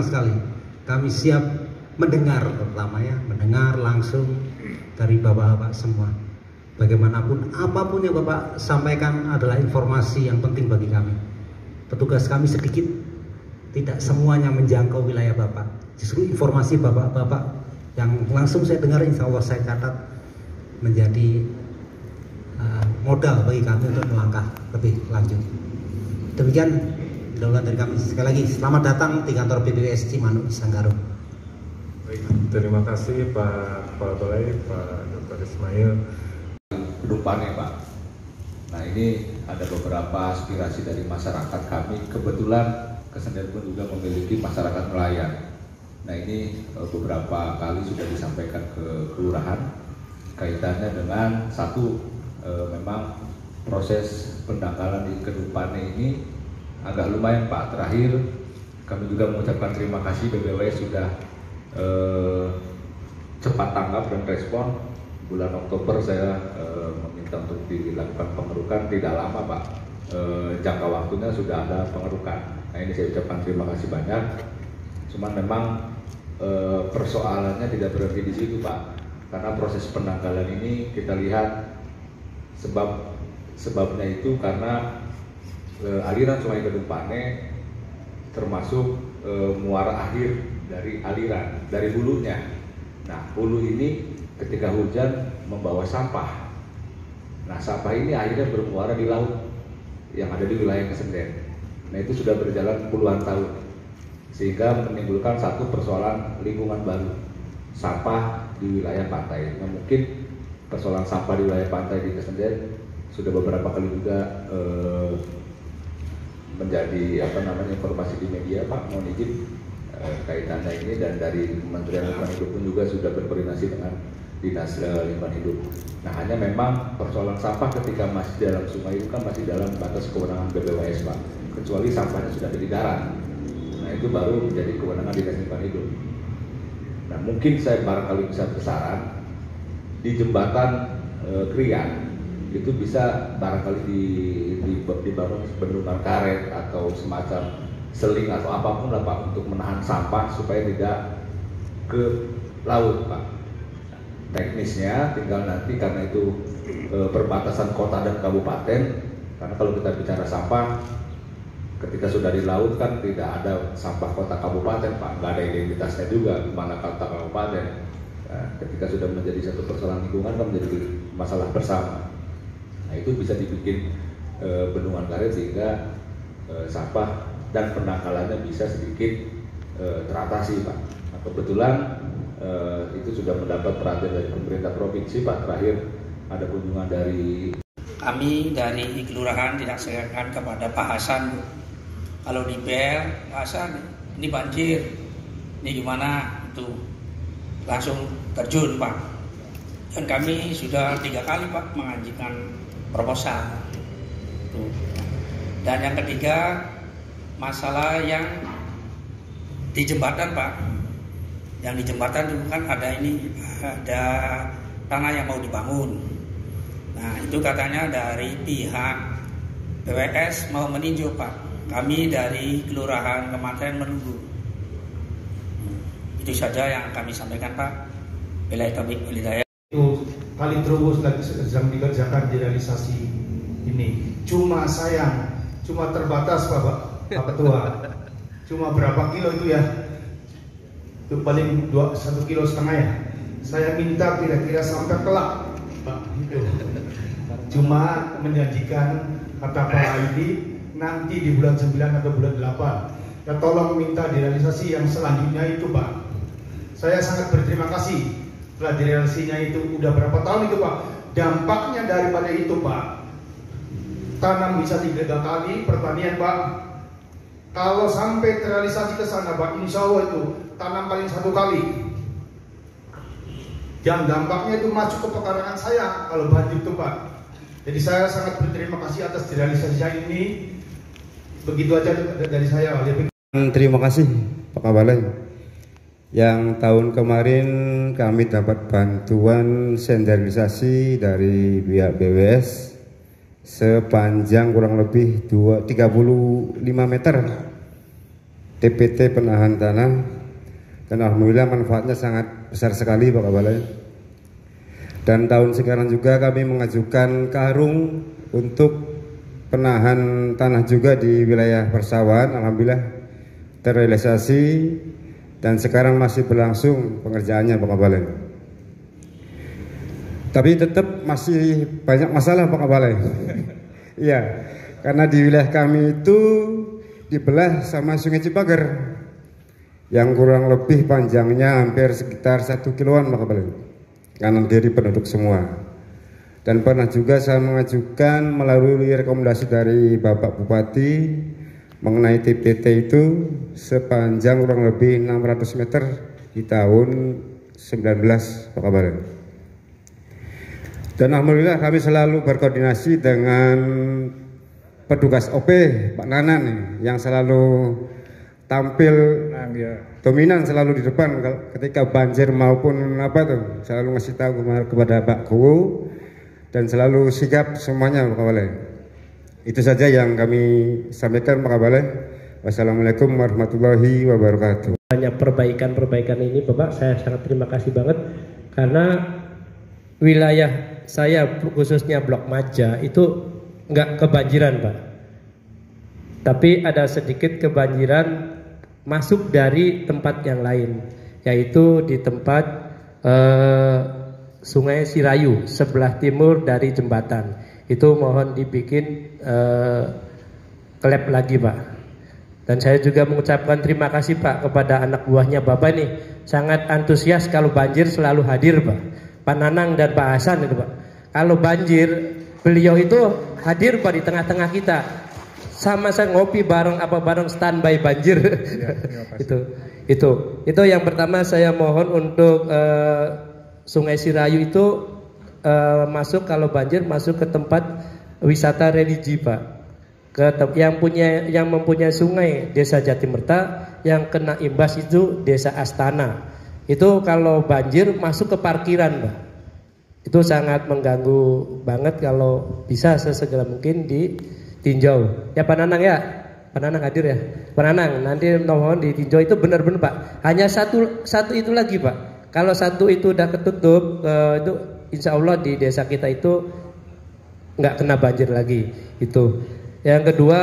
sekali. Kami siap mendengar, pertama ya, mendengar langsung dari bapak-bapak semua. Bagaimanapun, apapun yang Bapak sampaikan adalah informasi yang penting bagi kami. Petugas kami sedikit, tidak semuanya menjangkau wilayah Bapak. Justru informasi bapak-bapak yang langsung saya dengar, insya Allah saya catat menjadi modal bagi kami untuk melangkah lebih lanjut. Demikian daulat dari kami. Sekali lagi selamat datang di kantor BPWS Cimanuk Sanggaru. Baik, terima kasih Pak Kepala Balai, Pak Dr. Ismail. Kedepannya Pak. Nah ini ada beberapa aspirasi dari masyarakat kami. Kebetulan Kesenian pun juga memiliki masyarakat nelayan. Nah ini beberapa kali sudah disampaikan ke kelurahan kaitannya dengan satu, memang proses pendangkalan di Kedupane ini agak lumayan Pak. Terakhir kami juga mengucapkan terima kasih BBW sudah cepat tanggap dan respon. Bulan Oktober saya meminta untuk dilakukan pengerukan, tidak lama Pak, jangka waktunya sudah ada pengerukan. Nah ini saya ucapkan terima kasih banyak. Cuman memang persoalannya tidak berhenti di situ Pak, karena proses pendangkalan ini kita lihat sebabnya itu karena aliran Sungai Kedupane termasuk muara akhir dari aliran, dari hulunya. Nah hulu ini ketika hujan membawa sampah. Nah sampah ini akhirnya bermuara di laut yang ada di wilayah Kesenden. Nah itu sudah berjalan puluhan tahun, sehingga menimbulkan satu persoalan lingkungan baru, sampah di wilayah pantai. Nah mungkin persoalan sampah di wilayah pantai di Kesenden sudah beberapa kali juga menjadi informasi di media Pak, mohon izin kaitannya ini, dan dari Kementerian Lingkungan Hidup pun juga sudah berkoordinasi dengan Dinas Lingkungan Hidup. Nah hanya memang persoalan sampah ketika masih dalam sungai itu kan masih dalam batas kewenangan BPWS Pak, kecuali sampahnya sudah ada di darat. Nah itu baru menjadi kewenangan Dinas Lingkungan Hidup. Nah mungkin saya barangkali bisa bersaran di jembatan Krian itu bisa barangkali dibangun bendungan karet atau semacam seling atau apapun lah Pak, untuk menahan sampah supaya tidak ke laut Pak. Teknisnya tinggal nanti, karena itu perbatasan kota dan kabupaten, karena kalau kita bicara sampah ketika sudah di laut kan tidak ada sampah kota kabupaten Pak, nggak ada identitasnya juga mana kota kabupaten. Nah, ketika sudah menjadi satu persoalan lingkungan kan menjadi masalah bersama. Nah itu bisa dibikin bendungan karet sehingga sampah dan pendangkalannya bisa sedikit teratasi Pak. Nah, kebetulan itu sudah mendapat perhatian dari pemerintah provinsi Pak. Terakhir ada kunjungan dari kami dari kelurahan dilaksanakan kepada Pak Hasan. Kalau di PL, Pak Hasan ini banjir, ini gimana? Itu langsung terjun Pak. Dan kami sudah 3 kali Pak mengajukan proposal. Tuh. Dan yang ketiga masalah yang di jembatan Pak. Yang di jembatan itu kan ada tanah yang mau dibangun. Nah itu katanya dari pihak BWS mau meninjau Pak. Kami dari kelurahan Kemanten menunggu. Itu saja yang kami sampaikan Pak. Billahi taufiq wal hidayah. Itu kali terus lagi sedang dikerjakan di realisasi ini. Cuma sayang, cuma terbatas Pak Ketua. Cuma berapa kilo itu ya? Itu paling 1,5 kilo ya. Saya minta kira-kira sampai kelak Pak. Itu. Cuma menjanjikan kata Pak Aidi nanti di bulan 9 atau bulan 8. Ya tolong minta direalisasi yang selanjutnya itu Pak. Saya sangat berterima kasih. Setelah direalisasinya itu udah berapa tahun itu Pak. Dampaknya daripada itu Pak, tanam bisa 3 kali pertanian Pak. Kalau sampai terrealisasi ke sana Pak, insya Allah itu tanam paling 1 kali. Yang dampaknya itu masuk ke pekarangan saya kalau banjir itu Pak. Jadi saya sangat berterima kasih atas direalisasinya ini. Begitu aja dari saya. Terima kasih Pak Kabalai. Yang tahun kemarin kami dapat bantuan sterilisasi dari pihak BWS sepanjang kurang lebih 35 meter TPT penahan tanah, dan alhamdulillah manfaatnya sangat besar sekali Pak Balai. Dan tahun sekarang juga kami mengajukan karung untuk penahan tanah juga di wilayah persawahan, alhamdulillah terrealisasi dan sekarang masih berlangsung pengerjaannya Pak Balai. Tapi tetap masih banyak masalah Pak Balai. Iya, karena di wilayah kami itu dibelah sama Sungai Cipager yang kurang lebih panjangnya hampir sekitar 1 kiloan Pak Balai, kanan kiri penduduk semua. Dan pernah juga saya mengajukan melalui rekomendasi dari Bapak Bupati mengenai TPT itu sepanjang kurang lebih 600 meter di tahun 19 Pak Balai. Dan alhamdulillah kami selalu berkoordinasi dengan petugas OP Pak Nanan yang selalu tampil dominan selalu di depan ketika banjir maupun apa tuh, selalu ngasih tahu kepada Pak Kuwu dan selalu sigap semuanya Pak Balai. Itu saja yang kami sampaikan Pak Balai. Wassalamualaikum warahmatullahi wabarakatuh. Banyak perbaikan ini Bapak, saya sangat terima kasih banget karena wilayah saya khususnya Blok Maja itu nggak kebanjiran Pak, tapi ada sedikit kebanjiran masuk dari tempat yang lain, yaitu di tempat Sungai Sirayu sebelah timur dari jembatan. Itu mohon dibikin klep lagi Pak. Dan saya juga mengucapkan terima kasih Pak kepada anak buahnya Bapak nih, sangat antusias kalau banjir selalu hadir Pak. Pak Nanang dan Pak Hasan itu Pak. Kalau banjir beliau itu hadir Pak di tengah-tengah kita. Sama saya ngopi bareng standby banjir. Ya, itu yang pertama saya mohon untuk Sungai Sirayu itu masuk kalau banjir masuk ke tempat wisata religi Pak. Yang mempunyai sungai Desa Jatimerta, yang kena imbas itu Desa Astana. Itu kalau banjir masuk ke parkiran Pak. Itu sangat mengganggu banget, kalau bisa sesegera mungkin ditinjau. Ya Pak Nanang ya, Pak Nanang hadir ya. Pak Nanang nanti mohon ditinjau, itu benar-benar Pak. Hanya satu itu lagi Pak. Kalau satu itu udah ketutup, itu insya Allah di desa kita itu nggak kena banjir lagi. Itu. Yang kedua,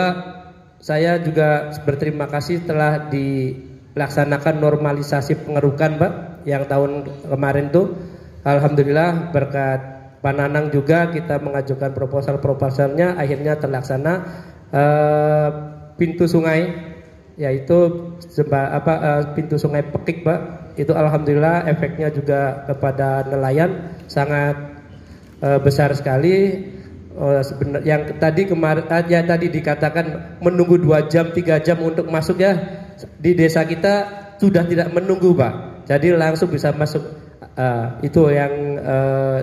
saya juga berterima kasih telah dilaksanakan normalisasi pengerukan Pak, yang tahun kemarin tuh. Alhamdulillah berkat Pak Nanang juga kita mengajukan proposal-proposalnya, akhirnya terlaksana. Pintu sungai, yaitu pintu sungai Pekik Pak, itu alhamdulillah efeknya juga kepada nelayan sangat besar sekali. Yang tadi dikatakan menunggu 2 jam 3 jam untuk masuk, ya di desa kita sudah tidak menunggu Pak, jadi langsung bisa masuk. Itu yang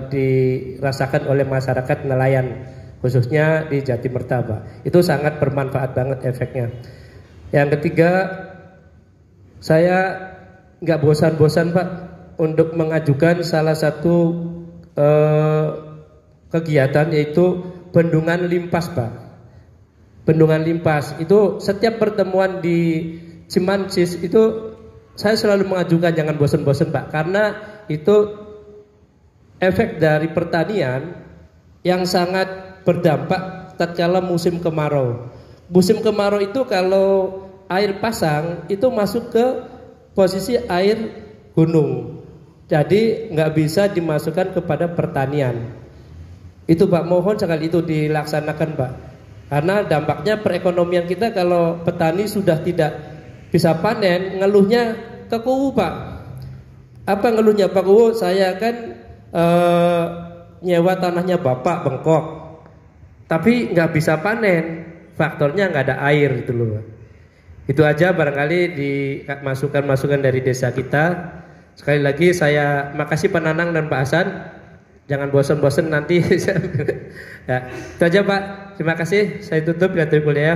dirasakan oleh masyarakat nelayan khususnya di Jatimerta Pak. Itu sangat bermanfaat banget efeknya. Yang ketiga, saya nggak bosan-bosan Pak untuk mengajukan salah satu kegiatan, yaitu bendungan limpas Pak. Bendungan limpas itu setiap pertemuan di Cimancis itu saya selalu mengajukan, jangan bosan-bosan Pak, karena itu efek dari pertanian yang sangat berdampak tatkala musim kemarau. Musim kemarau itu kalau air pasang itu masuk ke posisi air gunung, jadi nggak bisa dimasukkan kepada pertanian. Itu Pak, mohon sekali itu dilaksanakan Pak, karena dampaknya perekonomian kita kalau petani sudah tidak bisa panen, ngeluhnya ke Kuwu Pak. Apa ngeluhnya Pak Kuwu? Saya kan nyewa tanahnya Bapak bengkok, tapi nggak bisa panen, faktornya nggak ada air gitu loh. Itu aja barangkali di masukan-masukan dari desa kita. Sekali lagi saya makasih Pak Nanang dan Pak Hasan. Jangan bosan-bosan nanti. Ya, itu aja Pak. Terima kasih. Saya tutup ya.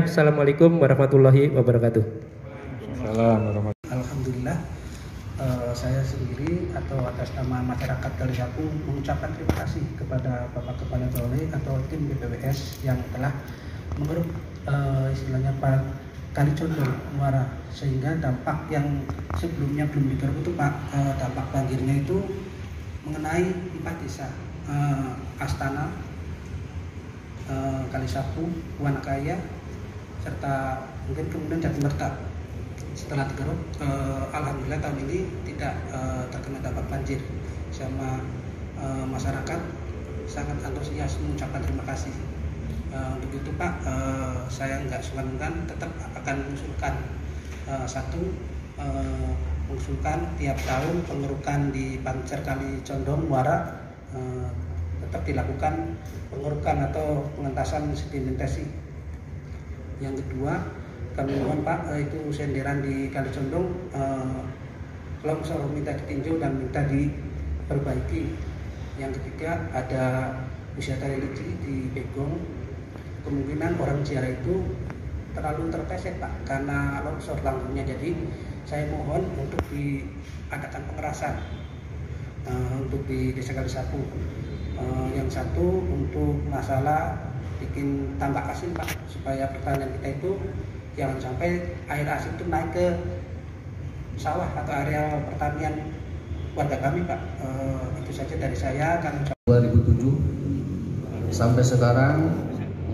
Assalamualaikum warahmatullahi wabarakatuh. Alhamdulillah, saya sendiri atau atas nama masyarakat Kalihaku mengucapkan terima kasih kepada Bapak Kepala Balai atau tim BPWS yang telah mengeruk istilahnya Kali Condong Muara, sehingga dampak yang sebelumnya belum digarap itu Pak, dampak banjirnya itu mengenai 4 desa, Astana, Kalisapu, Wanakaya, serta mungkin kemudian Jatimberta. Setelah digarap, alhamdulillah tahun ini tidak terkena dampak banjir. Sama masyarakat sangat antusias mengucapkan terima kasih. Untuk itu Pak, saya nggak sungkan-sungkan tetap akan mengusulkan mengusulkan tiap tahun pengerukan di Pancer Kali Condong Muara tetap dilakukan pengerukan atau pengentasan sedimentasi. Yang kedua, kami mohon Pak, itu senderan di Kali Condong longsor minta ditinjau dan minta diperbaiki. Yang ketiga, ada wisata religi di Begong. Kemungkinan orang ziarah itu terlalu terpesek Pak karena longsor langgungnya. Jadi saya mohon untuk diadakan pengerasan untuk di Desa Kalisapu. Yang satu untuk masalah bikin tambak asin Pak, supaya pertanian kita itu jangan sampai air asin itu naik ke sawah atau area pertanian warga kami Pak. Itu saja dari saya. 2007 sampai sekarang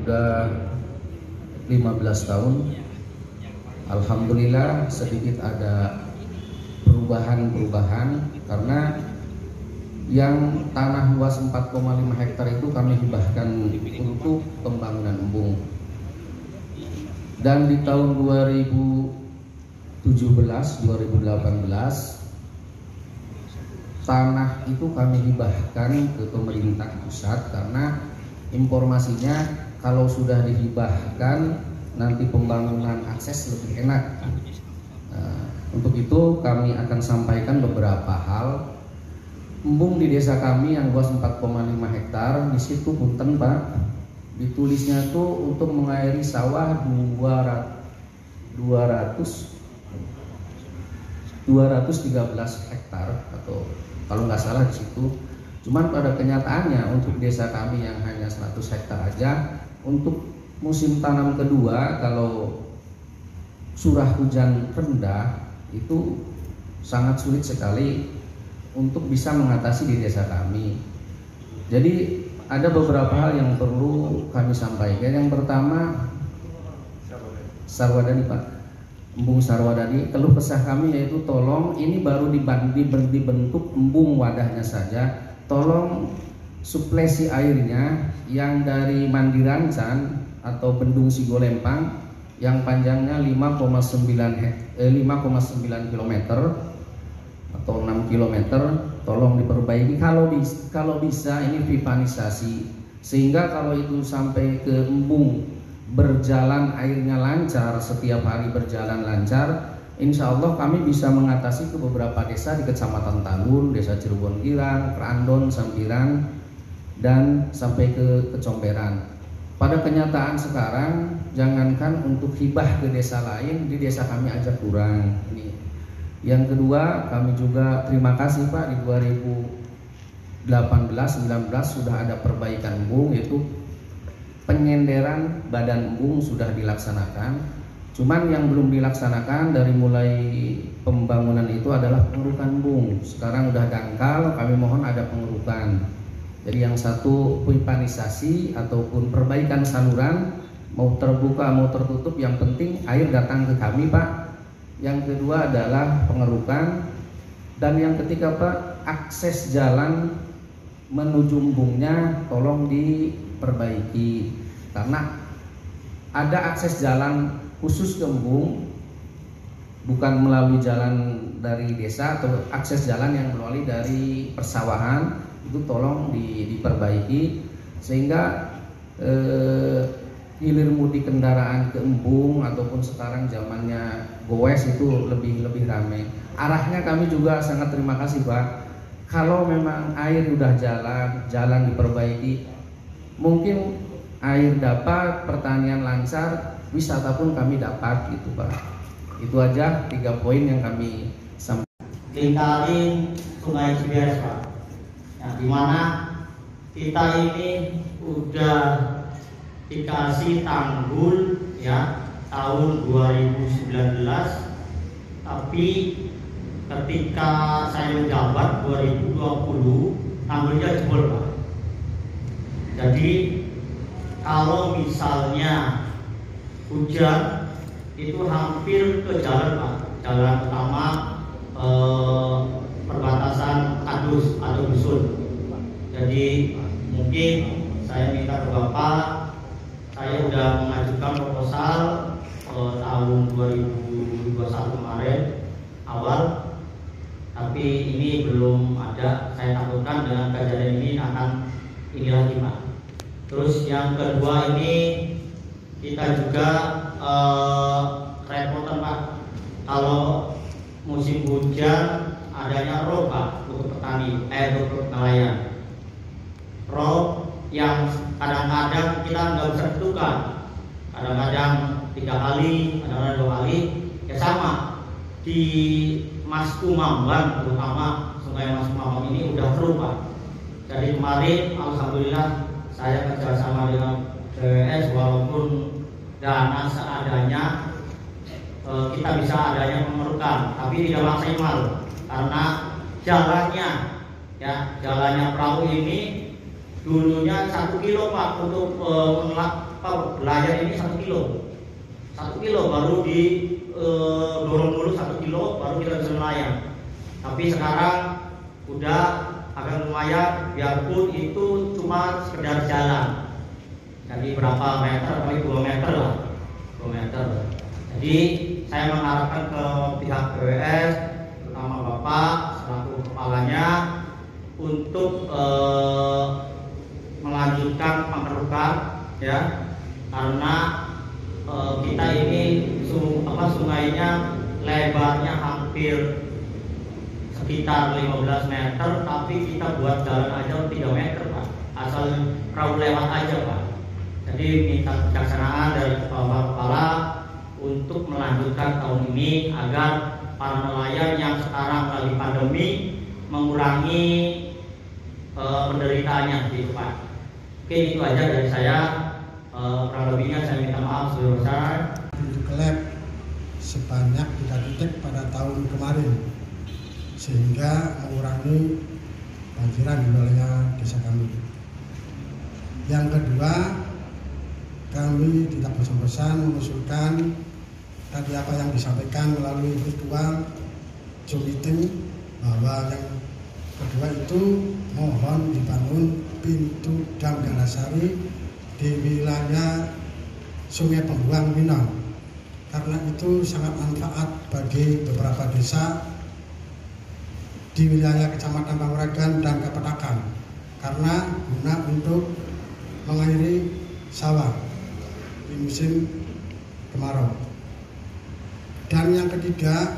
udah 15 tahun. Alhamdulillah sedikit ada perubahan karena yang tanah luas 4,5 hektar itu kami hibahkan untuk pembangunan embung. Dan di tahun 2017-2018 tanah itu kami hibahkan ke pemerintah pusat karena informasinya kalau sudah dihibahkan nanti pembangunan akses lebih enak. Untuk itu kami akan sampaikan beberapa hal. Embung di desa kami yang luas 4,5 hektar, di situ punten Pak, ditulisnya tuh untuk mengairi sawah 213 hektar atau kalau nggak salah di situ. Cuman pada kenyataannya untuk desa kami yang hanya 100 hektar aja, untuk musim tanam kedua kalau curah hujan rendah itu sangat sulit sekali untuk bisa mengatasi di desa kami. Jadi ada beberapa hal yang perlu kami sampaikan. Yang pertama, Sarwadani Pak, embung Sarwadani, keluh kesah kami yaitu tolong ini baru dibentuk embung wadahnya saja, tolong suplesi airnya yang dari Mandirancan atau Bendung Sigolempang yang panjangnya 5,9 km atau 6 km tolong diperbaiki kalau bisa ini pipanisasi, sehingga kalau itu sampai ke embung berjalan airnya lancar, setiap hari berjalan lancar, insya Allah kami bisa mengatasi ke beberapa desa di Kecamatan Talun, Desa Cirebon Girang, Krandon, Sampiran, dan sampai ke Kecomberan. Pada kenyataan sekarang, jangankan untuk hibah ke desa lain, di desa kami aja kurang. Ini. Yang kedua, kami juga terima kasih Pak, di 2018-19 sudah ada perbaikan embung, yaitu penyenderan badan embung sudah dilaksanakan. Cuman yang belum dilaksanakan dari mulai pembangunan itu adalah pengerukan embung. Sekarang udah dangkal, kami mohon ada pengerukan. Jadi yang satu pipanisasi ataupun perbaikan saluran, mau terbuka mau tertutup, yang penting air datang ke kami Pak. Yang kedua adalah pengerukan, dan yang ketiga Pak, akses jalan menuju embungnya tolong diperbaiki, karena ada akses jalan khusus ke embung, bukan melalui jalan dari desa atau akses jalan yang melalui dari persawahan, itu tolong diperbaiki sehingga hilir mudik kendaraan ke embung ataupun sekarang zamannya goes itu lebih ramai. Arahnya kami juga sangat terima kasih Pak. Kalau memang air udah jalan diperbaiki, mungkin air dapat, pertanian lancar, wisata pun kami dapat gitu Pak. Itu aja 3 poin yang kami sampaikan. Lingkarin Sungai Ciberes Pak, yang dimana kita ini udah dikasih tanggul ya, tahun 2019, tapi ketika saya menjabat 2020 tanggulnya jebol, Pak. Jadi kalau misalnya hujan itu hampir ke jalan, Pak, jalan utama perbatasan Adus atau dusun. Jadi mungkin saya minta ke Bapak, saya sudah mengajukan proposal tahun 2021 kemarin awal, tapi ini belum ada. Saya takutkan dengan kejadian ini akan ini lagi, Pak. Terus yang kedua ini kita juga repotan, Pak, kalau musim hujan adanya rob, Pak, untuk petani, untuk nelayan. Rob yang kadang-kadang kita nggak bisa tentukan, kadang-kadang 3 kali, kadang-kadang 2 kali, ya sama di Mas Kumambang, terutama Sungai Mas Kumambang ini udah keruh, Pak. Jadi kemarin alhamdulillah saya kerjasama dengan BWS, walaupun dana seadanya kita bisa adanya pengerukan, tapi tidak maksimal karena jalannya perahu ini dulunya 1 kilo, Pak, untuk belajar ini 1 kilo. 1 kilo baru di dorong dulu 1 kilo baru kita bisa nelayan. Tapi sekarang udah agak lumayan, biarpun itu cuma sekedar jalan. Jadi berapa meter, paling 2 meter lah, 2 meter. Jadi saya mengharapkan ke pihak BWS, terutama Bapak selaku kepalanya, untuk melanjutkan pengerukan, ya, karena kita ini sungainya lebarnya hampir sekitar 15 meter, tapi kita buat jalan aja 3 meter, Pak, asal perahu lewat aja, Pak. Jadi minta kebijaksanaan dari kepala untuk melanjutkan tahun ini agar para nelayan yang sekarang lagi pandemi mengurangi penderitaannya gitu, Pak. Oke, itu aja dari saya. Kurang lebihnya saya minta maaf sebesar. Untuk lab sebanyak 3 titik pada tahun kemarin, sehingga mengurangi banjiran di wilayah desa kami. Yang kedua, kami tidak bosan-bosan mengusulkan tadi apa yang disampaikan melalui virtual Zoom meeting, bahwa yang kedua itu mohon dibangun pintu dam Ganasari di wilayah Sungai Pembuang Minang, karena itu sangat manfaat bagi beberapa desa di wilayah Kecamatan Panguragan dan Kepetakan, karena guna untuk mengairi sawah di musim kemarau. Dan yang ketiga,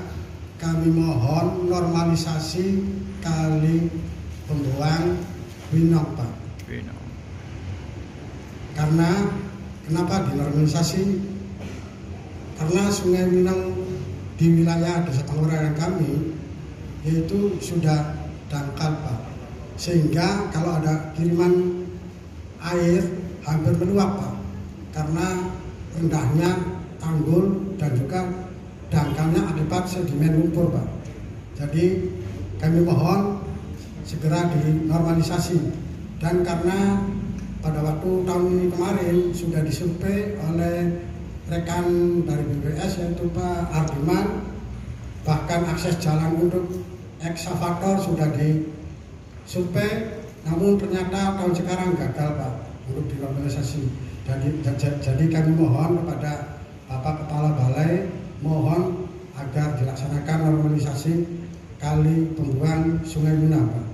kami mohon normalisasi kali Pembuang Winong, Pak. Karena kenapa dinormalisasi? Karena Sungai Winong di wilayah desa Panguragan kami yaitu sudah dangkal, Pak, sehingga kalau ada kiriman air hampir meluap, Pak, karena rendahnya tanggul dan juga dangkalnya akibat sedimen lumpur, Pak. Jadi kami mohon segera dinormalisasi. Dan karena pada waktu tahun ini kemarin sudah disurvei oleh rekan dari BWS yaitu Pak Ardiman, bahkan akses jalan untuk ekskavator sudah disurvei, namun ternyata tahun sekarang gagal, Pak, untuk dinormalisasi. Jadi kami mohon kepada Bapak Kepala Balai, mohon agar dilaksanakan normalisasi kali Pembuang Sungai Minang, Pak.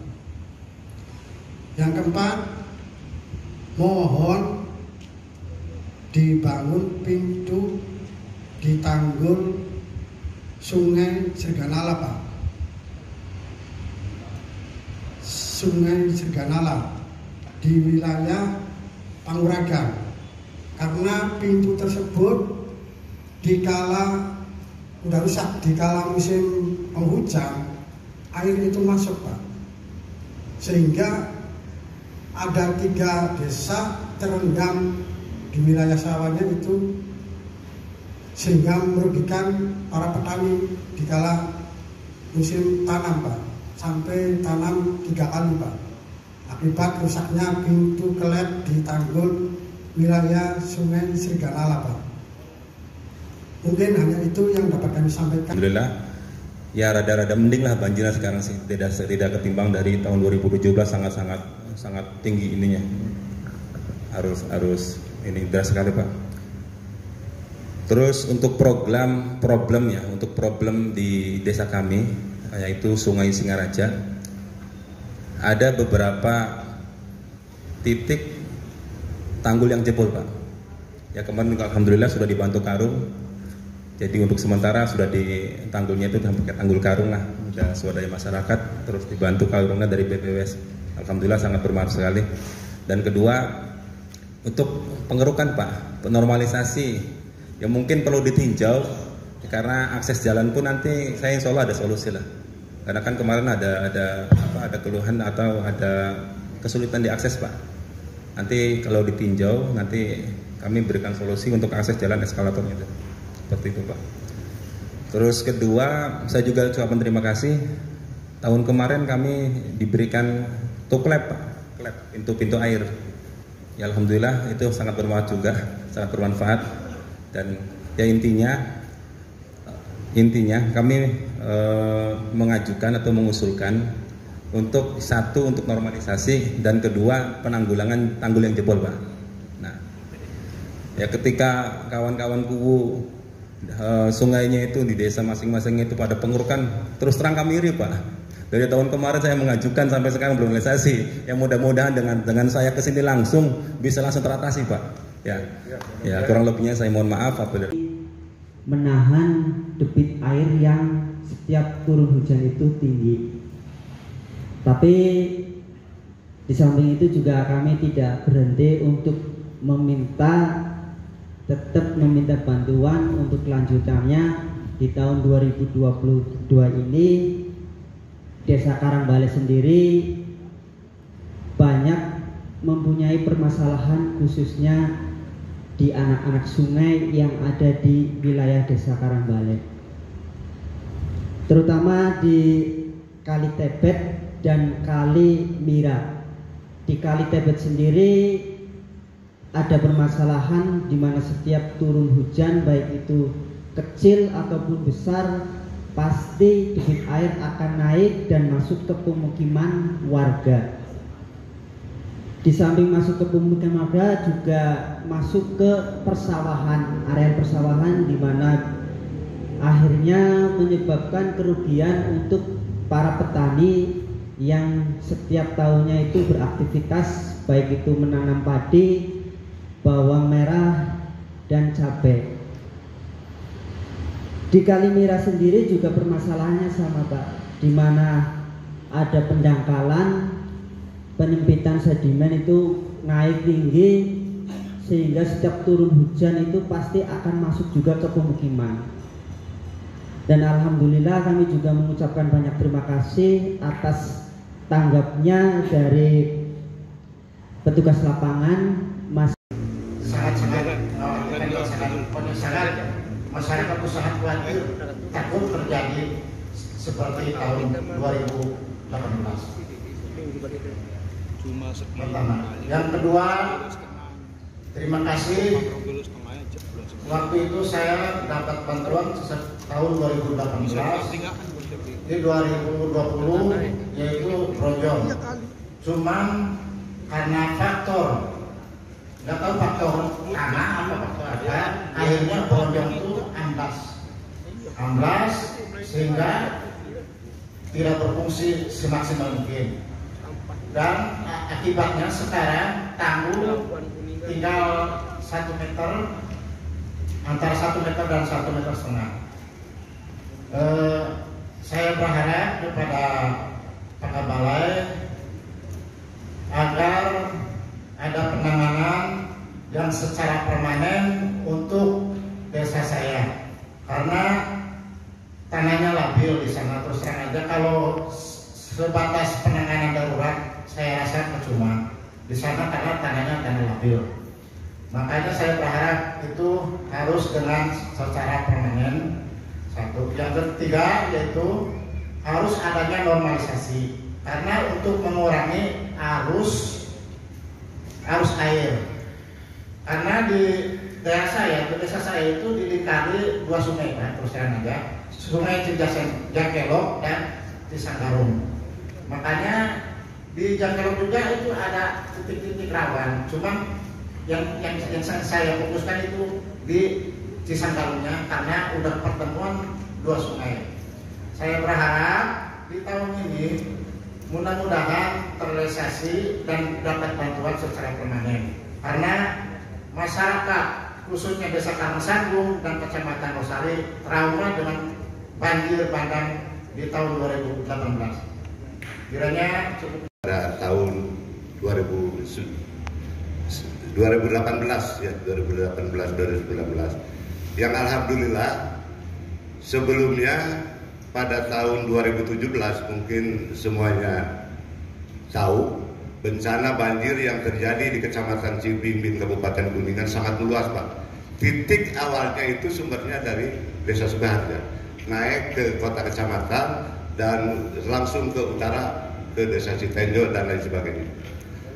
Yang keempat, mohon dibangun pintu di tanggul Sungai Sirganala, Pak. Sungai Sirganala di wilayah Panguragan, karena pintu tersebut dikala udah rusak, dikala musim penghujan air itu masuk, Pak, sehingga ada 3 desa terendam di wilayah sawahnya itu sehingga merugikan para petani di kala musim tanam Pak, sampai tanam 3 kali Pak, akibat rusaknya pintu kelep di tanggul wilayah Sungai Sriganala Pak. Mungkin hanya itu yang dapat kami sampaikan. Alhamdulillah, ya rada-rada mending lah banjirnya sekarang sih, tidak ketimbang dari tahun 2017 sangat tinggi ininya, harus ini deras sekali Pak. Terus untuk problem di desa kami, yaitu Sungai Singaraja, ada beberapa titik tanggul yang jebol Pak. Ya kemarin alhamdulillah sudah dibantu karung. Jadi untuk sementara sudah di tanggulnya itu pakai tanggul karung lah, sudah swadaya masyarakat, terus dibantu karungnya dari BPWS. Alhamdulillah sangat bermanfaat sekali. Dan kedua, untuk pengerukan Pak, normalisasi, ya mungkin perlu ditinjau karena akses jalan pun nanti saya insya Allah ada solusi lah. Karena kan kemarin ada keluhan atau ada kesulitan diakses Pak. Nanti kalau ditinjau, nanti kami berikan solusi untuk akses jalan eskalatornya itu. Seperti itu Pak. Terus kedua, saya juga ucapkan terima kasih. Tahun kemarin kami diberikan tuklep Pak, klep pintu air. Ya alhamdulillah itu sangat bermanfaat juga, sangat bermanfaat. Dan ya intinya kami mengajukan atau mengusulkan untuk satu untuk normalisasi dan kedua penanggulangan tanggul yang jebol Pak. Nah, ya ketika kawan-kawan kubu sungainya itu di desa masing-masing itu pada pengurukan, terus terang kami iri Pak. Dari tahun kemarin saya mengajukan sampai sekarang belum realisasi. Yang mudah-mudahan dengan saya kesini langsung bisa langsung teratasi Pak. Ya kurang lebihnya saya mohon maaf apabila menahan debit air yang setiap turun hujan itu tinggi. Tapi di samping itu juga kami tidak berhenti untuk tetap meminta bantuan untuk kelanjutannya. Di tahun 2022 ini Desa Karangbale sendiri banyak mempunyai permasalahan khususnya di anak-anak sungai yang ada di wilayah Desa Karangbale, terutama di Kali Tebet dan Kali Mira. Di Kali Tebet sendiri ada permasalahan di mana setiap turun hujan, baik itu kecil ataupun besar, pasti debit air akan naik dan masuk ke pemukiman warga. Di samping masuk ke pemukiman warga juga masuk ke persawahan, area persawahan, di mana akhirnya menyebabkan kerugian untuk para petani yang setiap tahunnya itu beraktivitas, baik itu menanam padi, bawang merah, dan cabai. Di Kalimira sendiri juga permasalahannya sama Pak, di mana ada pendangkalan, penyempitan sedimen itu naik tinggi, sehingga setiap turun hujan itu pasti akan masuk juga ke pemukiman. Dan alhamdulillah kami juga mengucapkan banyak terima kasih atas tanggapnya dari petugas lapangan. Masyarakat sangat khawatir takut terjadi seperti tahun 2018. Pertama. Yang kedua, terima kasih. Waktu itu saya dapat bantuan tahun 2018. Di 2020 yaitu Projong. Cuman karena faktor nggak tahu faktor tanah apa faktor apa, akhirnya Projong itu amblas sehingga tidak berfungsi semaksimal mungkin. Dan akibatnya sekarang tanggul tinggal 1 meter, antara 1 meter dan 1,5 meter. Saya berharap kepada Pak Balai agar ada penanganan yang secara permanen untuk desa saya, karena tanahnya labil di sana. Terus terang aja, kalau sebatas penanganan darurat saya rasa percuma di sana karena tanahnya tanah labil. Makanya saya berharap itu harus dengan secara permanen. Satu. Yang ketiga yaitu harus adanya normalisasi. Karena untuk mengurangi arus air. Karena di desa saya itu dilingkari 2 sungai, Pak, terus terang aja. Sungai Jangkelok dan Cisanggarung. Makanya di Jangkelok juga itu ada titik-titik rawan. Cuman yang saya fokuskan itu di Cisanggarungnya karena udah pertemuan 2 sungai. Saya berharap di tahun ini mudah-mudahan terrealisasi dan dapat bantuan secara permanen. Karena masyarakat khususnya Desa Karangsanggung dan Kecamatan Losari trauma dengan banjir bandang di tahun 2018. Kiranya cukup. Pada tahun 2018 ya, 2018 yang alhamdulillah sebelumnya pada tahun 2017 mungkin semuanya tahu bencana banjir yang terjadi di Kecamatan Cibimbing Kabupaten Kuningan sangat luas, Pak. Titik awalnya itu sumbernya dari Desa Sukaharja, naik ke kota kecamatan dan langsung ke utara ke Desa Citenjo dan lain sebagainya.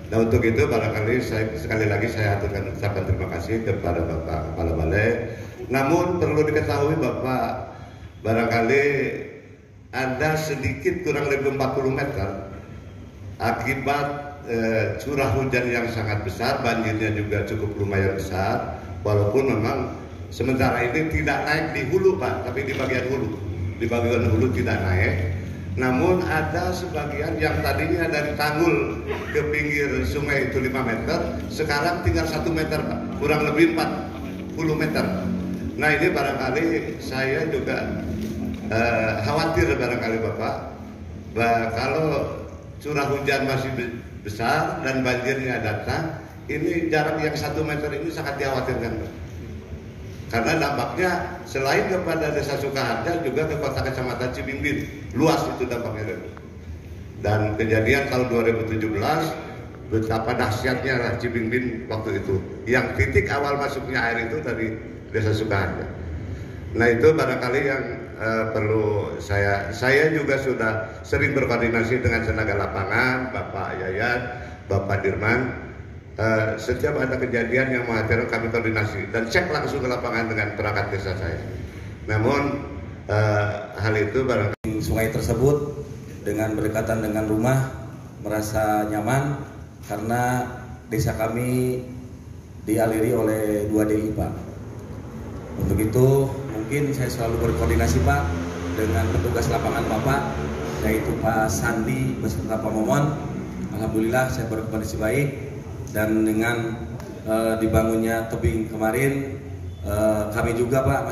Nah, untuk itu barangkali sekali lagi saya aturkan ucapan terima kasih kepada Bapak Kepala Balai. Namun perlu diketahui Bapak, barangkali ada sedikit kurang lebih 40 meter akibat curah hujan yang sangat besar, banjirnya juga cukup lumayan besar. Walaupun memang sementara ini tidak naik di hulu, Pak, tapi di bagian hulu tidak naik. Namun ada sebagian yang tadinya dari tanggul ke pinggir sungai itu 5 meter, sekarang tinggal 1 meter, Pak, kurang lebih 40 meter. Nah, ini barangkali saya juga khawatir barangkali Bapak, kalau curah hujan masih besar dan banjirnya datang, ini jarak yang 1 meter ini sangat dikhawatirkan, Pak. Karena dampaknya selain kepada Desa Sukaharja juga ke kota Kecamatan Cibimbing, luas itu dampaknya. Dan kejadian tahun 2017 betapa dahsyatnya lah Cibimbing waktu itu. Yang titik awal masuknya air itu dari Desa Sukaharja. Nah, itu barangkali yang perlu saya juga sudah sering berkoordinasi dengan tenaga lapangan, Bapak Yayat, Bapak Dirman. Setiap ada kejadian yang menghadirkan kami koordinasi dan cek langsung ke lapangan dengan perangkat desa saya. Namun hal itu barangkali sungai tersebut dengan berdekatan dengan rumah merasa nyaman karena desa kami dialiri oleh 2 DI, Pak. Untuk itu mungkin saya selalu berkoordinasi, Pak, dengan petugas lapangan Bapak, yaitu Pak Sandi beserta Pak Momon. Alhamdulillah saya berkoordinasi baik. Dan dengan dibangunnya tebing kemarin, kami juga, Pak,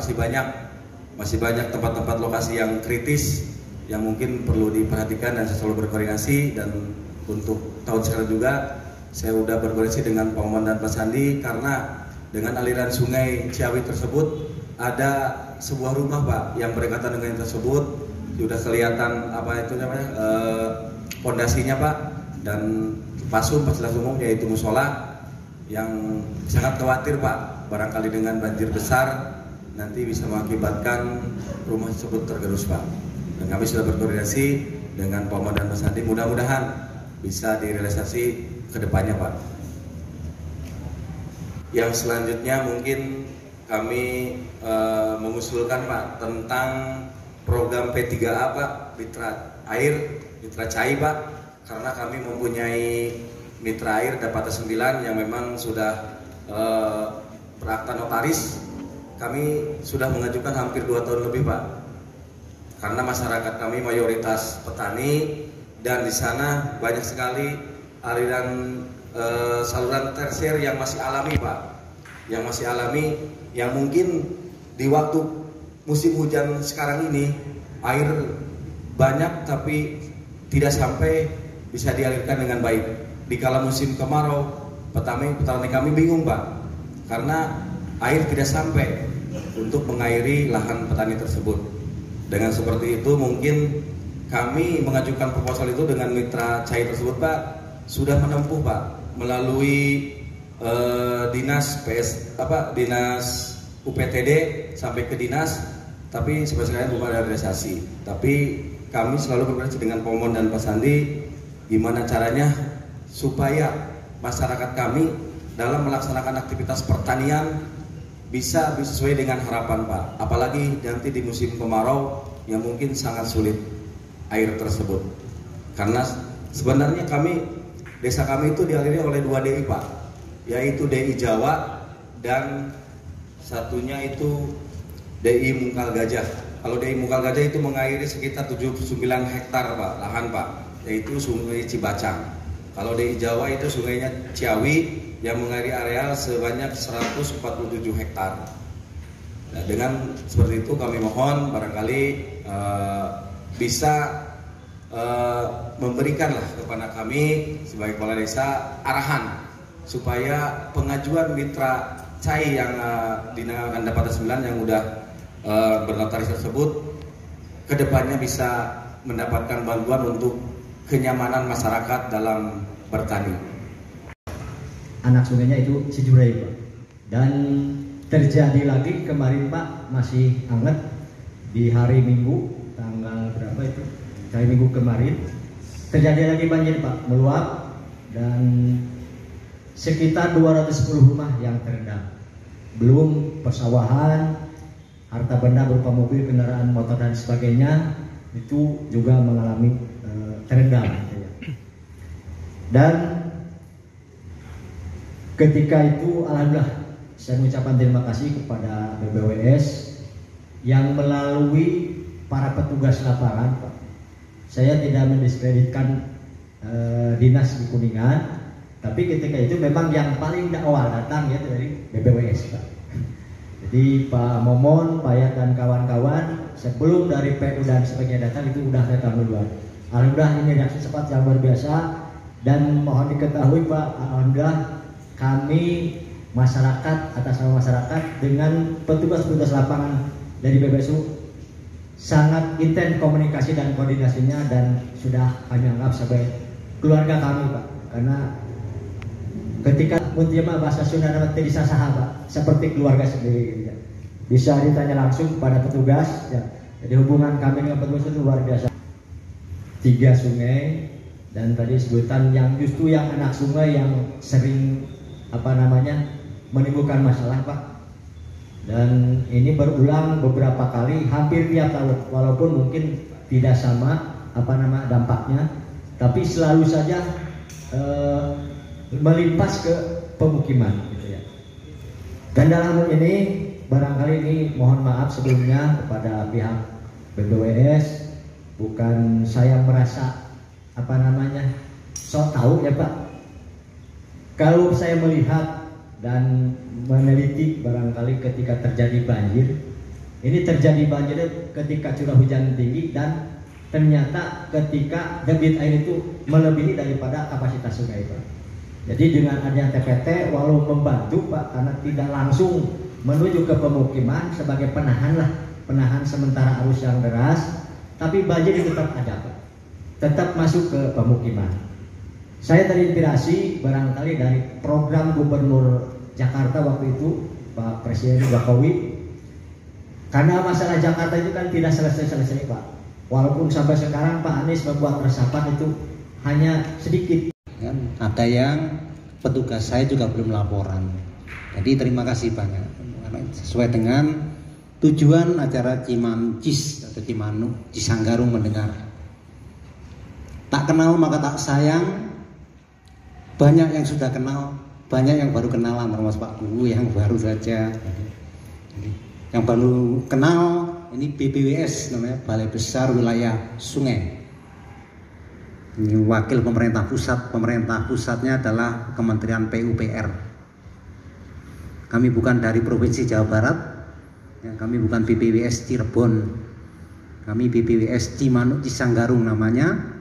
masih banyak tempat-tempat lokasi yang kritis yang mungkin perlu diperhatikan dan saya selalu berkoordinasi. Dan untuk tahun sekarang juga saya sudah berkoordinasi dengan Pak Momon dan Pak Sandi karena dengan aliran sungai Ciawi tersebut ada sebuah rumah, Pak, yang berdekatan dengan tersebut sudah kelihatan apa itu namanya pondasinya, Pak, dan fasilitas umum yaitu musola yang sangat khawatir, Pak, barangkali dengan banjir besar nanti bisa mengakibatkan rumah tersebut tergerus, Pak. Dan kami sudah berkoordinasi dengan Pak Momon dan Pak Sandi, mudah-mudahan bisa direalisasi ke depannya, Pak. Yang selanjutnya mungkin kami mengusulkan, Pak, tentang program P3A, Pak, Mitra Air, Mitra Cai, Pak. Karena kami mempunyai mitra air Dapata 9 yang memang sudah berakta notaris. Kami sudah mengajukan hampir 2 tahun lebih, Pak. Karena masyarakat kami mayoritas petani dan di sana banyak sekali aliran saluran tersier yang masih alami, Pak. Yang masih alami, yang mungkin di waktu musim hujan sekarang ini air banyak tapi tidak sampai bisa dialirkan dengan baik. Di kala musim kemarau, petani kami bingung, Pak, karena air tidak sampai untuk mengairi lahan petani tersebut. Dengan seperti itu mungkin kami mengajukan proposal itu dengan mitra cai tersebut, Pak, sudah menempuh, Pak, melalui dinas dinas UPTD sampai ke dinas, tapi sampai sekarang belum ada realisasi. Tapi kami selalu berkoordinasi dengan Pomon dan Pak Sandi, gimana caranya supaya masyarakat kami dalam melaksanakan aktivitas pertanian bisa sesuai dengan harapan Pak. Apalagi nanti di musim kemarau yang mungkin sangat sulit air tersebut. Karena sebenarnya desa kami itu dialiri oleh 2 DI Pak, yaitu DI Jawa dan satunya itu DI Mungkal Gajah. Kalau DI Mungkal Gajah itu mengairi sekitar 79 hektar Pak, lahan Pak, yaitu Sungai Cibacang. Kalau DI Jawa itu sungainya Ciawi yang mengairi areal sebanyak 147 hektar. Nah, dengan seperti itu kami mohon barangkali bisa memberikanlah kepada kami sebagai kepala desa arahan supaya pengajuan mitra CAI yang dinamakan Dapata 9 yang udah bernotaris tersebut kedepannya bisa mendapatkan bantuan untuk kenyamanan masyarakat dalam bertani. Anak sungainya itu Cijurai Pak, dan terjadi lagi kemarin Pak, masih hangat di hari Minggu tanggal berapa itu, hari Minggu kemarin terjadi lagi banjir Pak, meluap dan sekitar 210 rumah yang terendam, belum persawahan, harta benda berupa mobil, kendaraan motor dan sebagainya itu juga mengalami terendam. Dan ketika itu alhamdulillah saya mengucapkan terima kasih kepada BBWS yang melalui para petugas lapangan Pak. Saya tidak mendiskreditkan dinas di Kuningan, tapi ketika itu memang yang paling awal datang ya dari BBWS Pak. Jadi Pak Momon, Pak Yat dan kawan-kawan sebelum dari PU dan sebagainya datang itu udah datang duluan. Alhamdulillah ini reaksi cepat yang luar biasa, dan mohon diketahui Pak, alhamdulillah kami masyarakat, atas nama masyarakat dengan petugas-petugas lapangan dari BBSU sangat intens komunikasi dan koordinasinya, dan sudah kami anggap sebagai keluarga kami Pak, karena ketika muntiama bahasa Sunda nama tidak sahabat seperti keluarga sendiri ya. Bisa ditanya langsung kepada petugas ya. Jadi hubungan kami dengan petugas itu luar biasa. 3 sungai, dan tadi sebutan yang justru yang anak sungai yang sering menimbulkan masalah Pak. Dan ini berulang beberapa kali, hampir tiap tahun, walaupun mungkin tidak sama dampaknya, tapi selalu saja melimpas ke pemukiman gitu ya. Dan dalam hal ini barangkali ini mohon maaf sebelumnya kepada pihak BBWS, bukan saya merasa sok tahu ya Pak. Kalau saya melihat dan meneliti barangkali ketika terjadi banjir, ini terjadi banjir ketika curah hujan tinggi dan ternyata ketika debit air itu melebihi daripada kapasitas sungai Pak. Jadi dengan adanya TPT walau membantu Pak, karena tidak langsung menuju ke pemukiman sebagai penahan sementara arus yang deras, tapi banjir tetap ada Pak, tetap masuk ke pemukiman. Saya terinspirasi barangkali dari program Gubernur Jakarta waktu itu Pak Presiden Jokowi, karena masalah Jakarta itu kan tidak selesai-selesai Pak, walaupun sampai sekarang Pak Anies membuat resapan itu hanya sedikit. Ada yang petugas saya juga belum laporan. Jadi terima kasih banyak. Sesuai dengan tujuan acara Cimancis atau Cimanu, Cisanggarung mendengar. Tak kenal maka tak sayang. Banyak yang sudah kenal, banyak yang baru kenalan, termasuk Pak Guru yang baru saja. Yang baru kenal ini BBWS namanya, Balai Besar Wilayah Sungai. Ini wakil pemerintah pusatnya adalah Kementerian PUPR. Kami bukan dari Provinsi Jawa Barat, ya, kami bukan BBWS Cirebon, kami BBWS Cimanuk Cisanggarung namanya,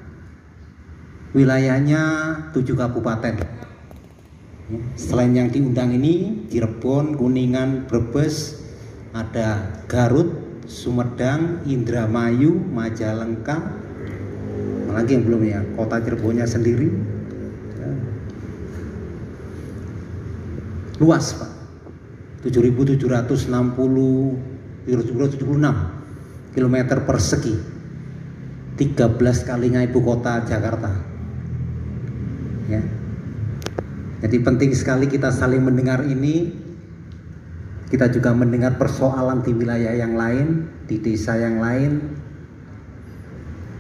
wilayahnya 7 kabupaten. Ya, selain yang diundang ini Cirebon, Kuningan, Brebes, ada Garut, Sumedang, Indramayu, Majalengka, lagi yang belum ya, kota Cirebonnya sendiri ya. luas Pak, 7.776 km persegi, 13 kalinya ibu kota Jakarta. Ya. Jadi penting sekali kita saling mendengar ini. Kita juga mendengar persoalan di wilayah yang lain, di desa yang lain,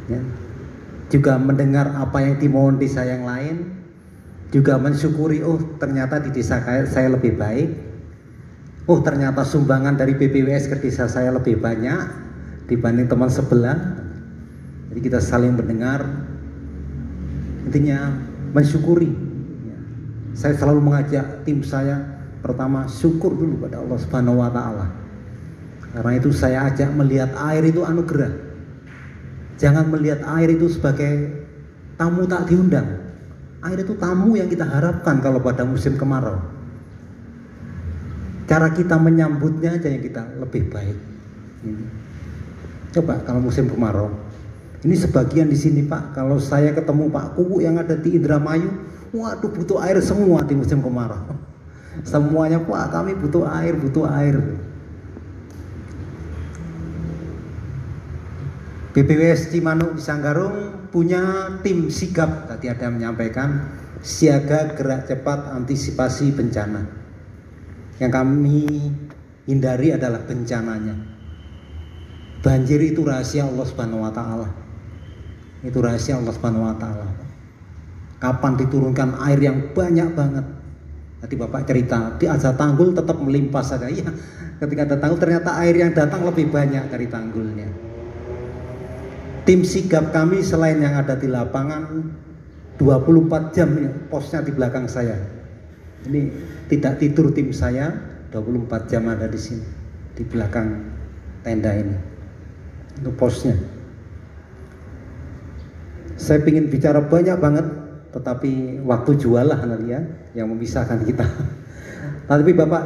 ya. Juga mendengar apa yang dimohon desa yang lain, juga mensyukuri, oh ternyata di desa saya lebih baik, oh ternyata sumbangan dari BPWS ke desa saya lebih banyak dibanding teman sebelah. Jadi kita saling mendengar, intinya mensyukuri. Ya. Saya selalu mengajak tim saya, pertama syukur dulu pada Allah Subhanahu wa Ta'ala. Karena itu saya ajak melihat air itu anugerah. Jangan melihat air itu sebagai tamu tak diundang. Air itu tamu yang kita harapkan kalau pada musim kemarau. Cara kita menyambutnya aja yang kita lebih baik. Coba kalau musim kemarau. Ini sebagian di sini Pak, kalau saya ketemu Pak Kuku yang ada di Indramayu, waduh butuh air semua di musim kemarau. Semuanya Pak, kami butuh air, butuh air. BPWS Cimanuk Sanggarung punya tim sigap, tadi ada yang menyampaikan, siaga gerak cepat antisipasi bencana. Yang kami hindari adalah bencananya. Banjir itu rahasia Allah Subhanahu wa Ta'ala. Itu rahasia Allah Subhanahu wa Ta'ala. Kapan diturunkan air yang banyak banget? Tadi Bapak cerita, di aja tanggul tetap melimpah saja. Iya, ketika ada tanggul ternyata air yang datang lebih banyak dari tanggulnya. Tim sigap kami selain yang ada di lapangan 24 jam ya, posnya di belakang saya. Ini tidak tidur tim saya, 24 jam ada di sini, di belakang tenda ini. Itu posnya. Saya ingin bicara banyak banget, tetapi waktu jualah nanti ya yang memisahkan kita. Tapi Bapak,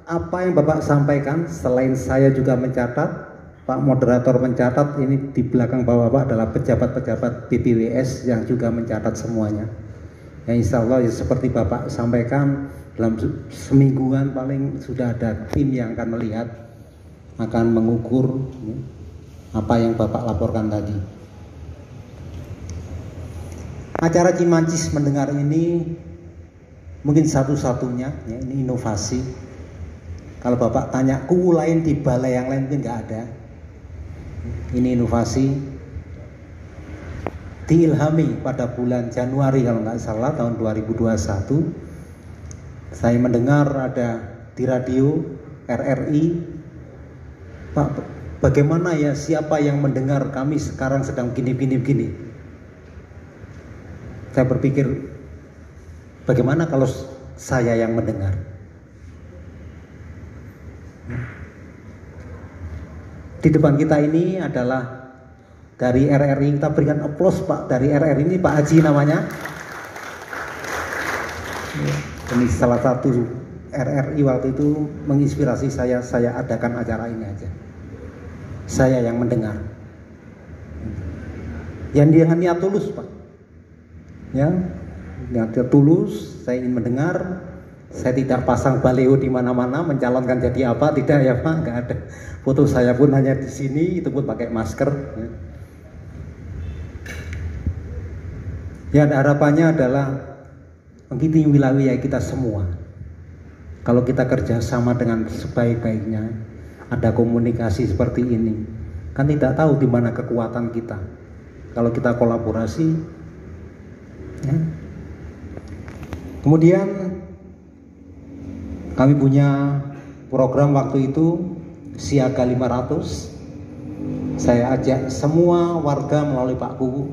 apa yang Bapak sampaikan selain saya juga mencatat, Pak moderator mencatat, ini di belakang Bapak adalah pejabat-pejabat BPWS yang juga mencatat semuanya. Ya insya Allah ya, seperti Bapak sampaikan, dalam semingguan paling sudah ada tim yang akan melihat, akan mengukur ya, apa yang Bapak laporkan tadi. Acara Cimancis mendengar ini mungkin satu-satunya, ya, ini inovasi. Kalau Bapak tanya kubu lain di balai yang lain mungkin nggak ada. Ini inovasi. Diilhami pada bulan Januari kalau nggak salah tahun 2021. Saya mendengar ada di radio RRI, Pak, bagaimana ya, siapa yang mendengar kami sekarang sedang begini. Saya berpikir, bagaimana kalau saya yang mendengar? Di depan kita ini adalah dari RRI, kita berikan aplaus Pak, dari RRI ini Pak Haji namanya. Ini salah satu RRI waktu itu menginspirasi saya adakan acara ini aja. Saya yang mendengar. Yang dengan niat tulus Pak. Ya, niat tulus, saya ingin mendengar. Saya tidak pasang baliho di mana-mana mencalonkan jadi apa, tidak ya Pak, nggak ada. Foto saya pun hanya di sini, itu pun pakai masker. Ya, harapannya adalah mengikuti wilayah kita semua. Kalau kita kerjasama dengan sebaik-baiknya, ada komunikasi seperti ini, kan tidak tahu di mana kekuatan kita. Kalau kita kolaborasi, ya. Kemudian kami punya program waktu itu Siaga 500. Saya ajak semua warga melalui Pak Kuku,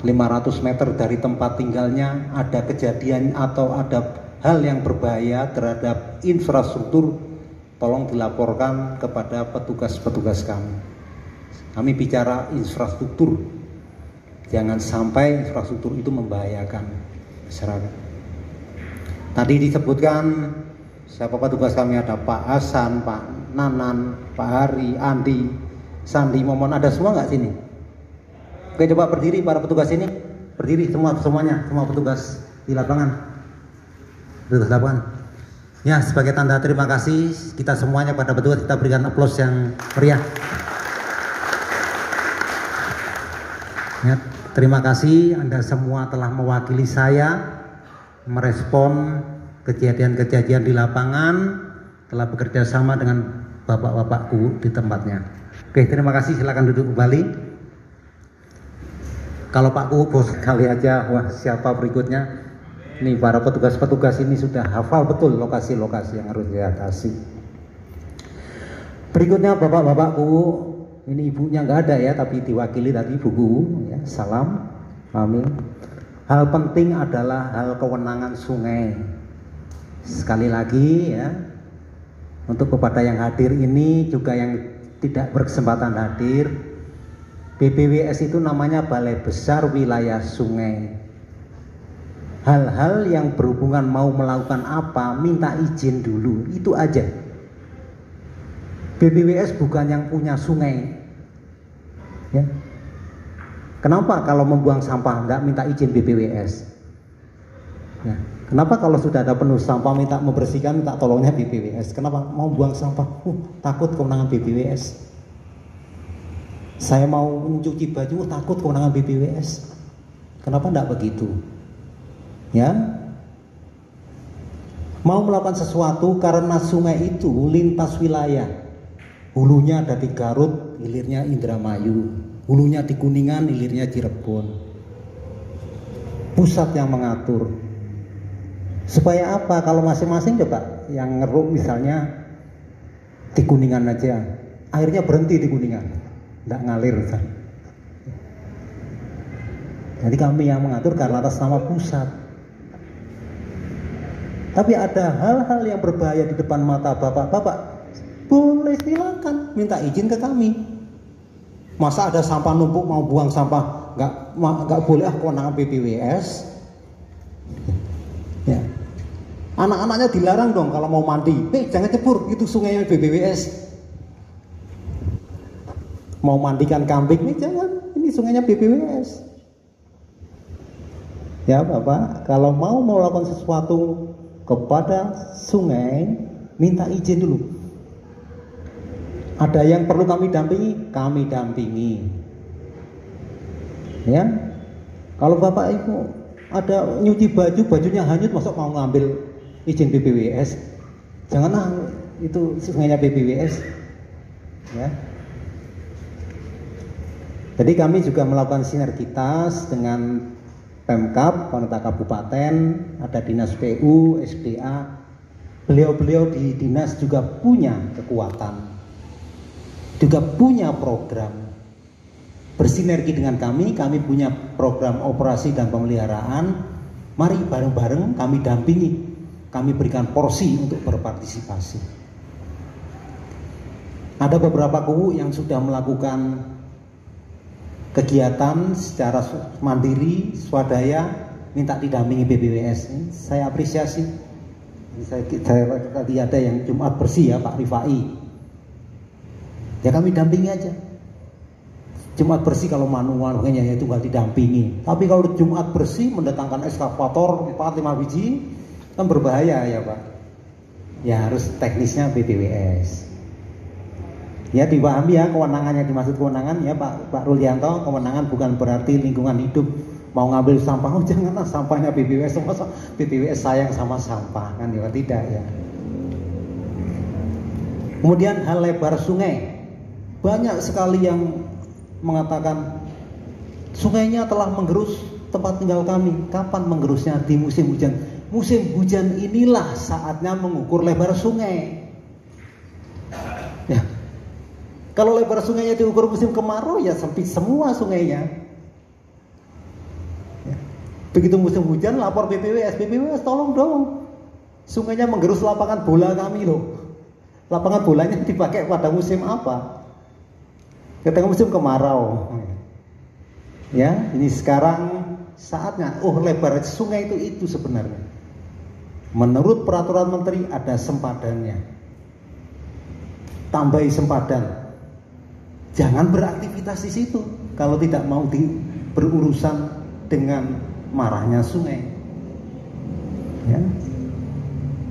500 meter dari tempat tinggalnya ada kejadian atau ada hal yang berbahaya terhadap infrastruktur, tolong dilaporkan kepada petugas-petugas kami. Kami bicara infrastruktur, jangan sampai infrastruktur itu membahayakan masyarakat. Tadi disebutkan siapa petugas kami, ada Pak Hasan, Pak Nanan, Pak Hari, Andi, Sandi, Momon, ada semua nggak sini? Oke, coba berdiri para petugas ini, berdiri semuanya, semua petugas di lapangan. Petugas lapangan. Ya, sebagai tanda terima kasih kita semuanya pada petugas, kita berikan aplaus yang meriah. Ya, terima kasih Anda semua telah mewakili saya merespon kejadian-kejadian di lapangan, telah bekerja sama dengan bapak-bapakku di tempatnya. Oke, terima kasih, silakan duduk kembali. Kalau Pak Ku bos kali aja, wah siapa berikutnya? Nih para petugas-petugas ini sudah hafal betul lokasi-lokasi yang harus diatasi. Berikutnya bapak-bapakku, ini ibunya nggak ada ya, tapi diwakili tadi ibuku. Ya, salam, amin. Hal penting adalah hal kewenangan sungai. Sekali lagi ya, untuk kepada yang hadir ini juga yang tidak berkesempatan hadir, BPWS itu namanya Balai Besar Wilayah Sungai. Hal-hal yang berhubungan mau melakukan apa, minta izin dulu, itu aja. BPWS bukan yang punya sungai. Ya. Kenapa kalau membuang sampah enggak minta izin BPWS? Ya. Kenapa kalau sudah ada penuh sampah minta membersihkan, minta tolongnya BPWS? Kenapa mau buang sampah? Takut kewenangan BPWS. Saya mau mencuci baju, takut kewenangan BPWS. Kenapa enggak begitu? Ya, mau melakukan sesuatu karena sungai itu lintas wilayah. Hulunya ada di Garut, hilirnya Indramayu. Hulunya di Kuningan, hilirnya Cirebon. Pusat yang mengatur. Supaya apa? Kalau masing-masing coba yang ngeruk misalnya di Kuningan aja, airnya berhenti di Kuningan, nggak ngalir. Jadi kami yang mengatur karena atas nama pusat. Tapi ada hal-hal yang berbahaya di depan mata bapak-bapak, boleh silakan minta izin ke kami. Masa ada sampah numpuk mau buang sampah nggak boleh kewenangan BPWS. Ya. Anak-anaknya dilarang dong kalau mau mandi. Jangan cebur, itu sungainya BPWS. Mau mandikan kambing, jangan, ini sungainya BPWS. Ya Bapak, kalau mau melakukan sesuatu kepada sungai, minta izin dulu. Ada yang perlu kami dampingi. Ya, kalau Bapak Ibu ada nyuci baju, bajunya hanyut, masuk mau ngambil izin BPWS? Janganlah, itu sungainya BPWS. Ya. Jadi kami juga melakukan sinergitas dengan Pemkab, pemerintah kabupaten, ada dinas PU, SDA. Beliau-beliau di dinas juga punya kekuatan, juga punya program. Bersinergi dengan kami punya program operasi dan pemeliharaan. Mari bareng-bareng kami dampingi, kami berikan porsi untuk berpartisipasi. Ada beberapa kubu yang sudah melakukan kegiatan secara mandiri, swadaya, minta didampingi BPWS. Saya apresiasi. Saya tadi ada yang Jumat bersih ya, Pak Rifai. Ya kami dampingi aja. Jumat bersih kalau manual makanya ya itu nggak didampingi. Tapi kalau Jumat bersih mendatangkan eskavator 4-5 biji kan berbahaya ya Pak. Ya harus teknisnya BPWS. Ya dipahami ya kewenangan yang dimaksud kewenangan ya Pak Rulianto, kewenangan bukan berarti lingkungan hidup mau ngambil sampah, oh janganlah sampahnya BPWS, masa BPWS sayang sama sampah kan ya, tidak ya. Kemudian hal lebar sungai, banyak sekali yang mengatakan sungainya telah menggerus tempat tinggal kami. Kapan menggerusnya? Di musim hujan. Musim hujan inilah saatnya mengukur lebar sungai. Ya. Kalau lebar sungainya diukur musim kemarau ya sempit semua sungainya. Ya. Begitu musim hujan lapor BPWS, BPWS tolong dong, sungainya menggerus lapangan bola kami loh. Lapangan bolanya dipakai pada musim apa? Ketika musim kemarau. Ya, ini sekarang saatnya. Oh, lebar sungai itu sebenarnya. Menurut peraturan menteri ada sempadannya. Tambahi sempadan. Jangan beraktivitas di situ kalau tidak mau berurusan dengan marahnya sungai. Ya.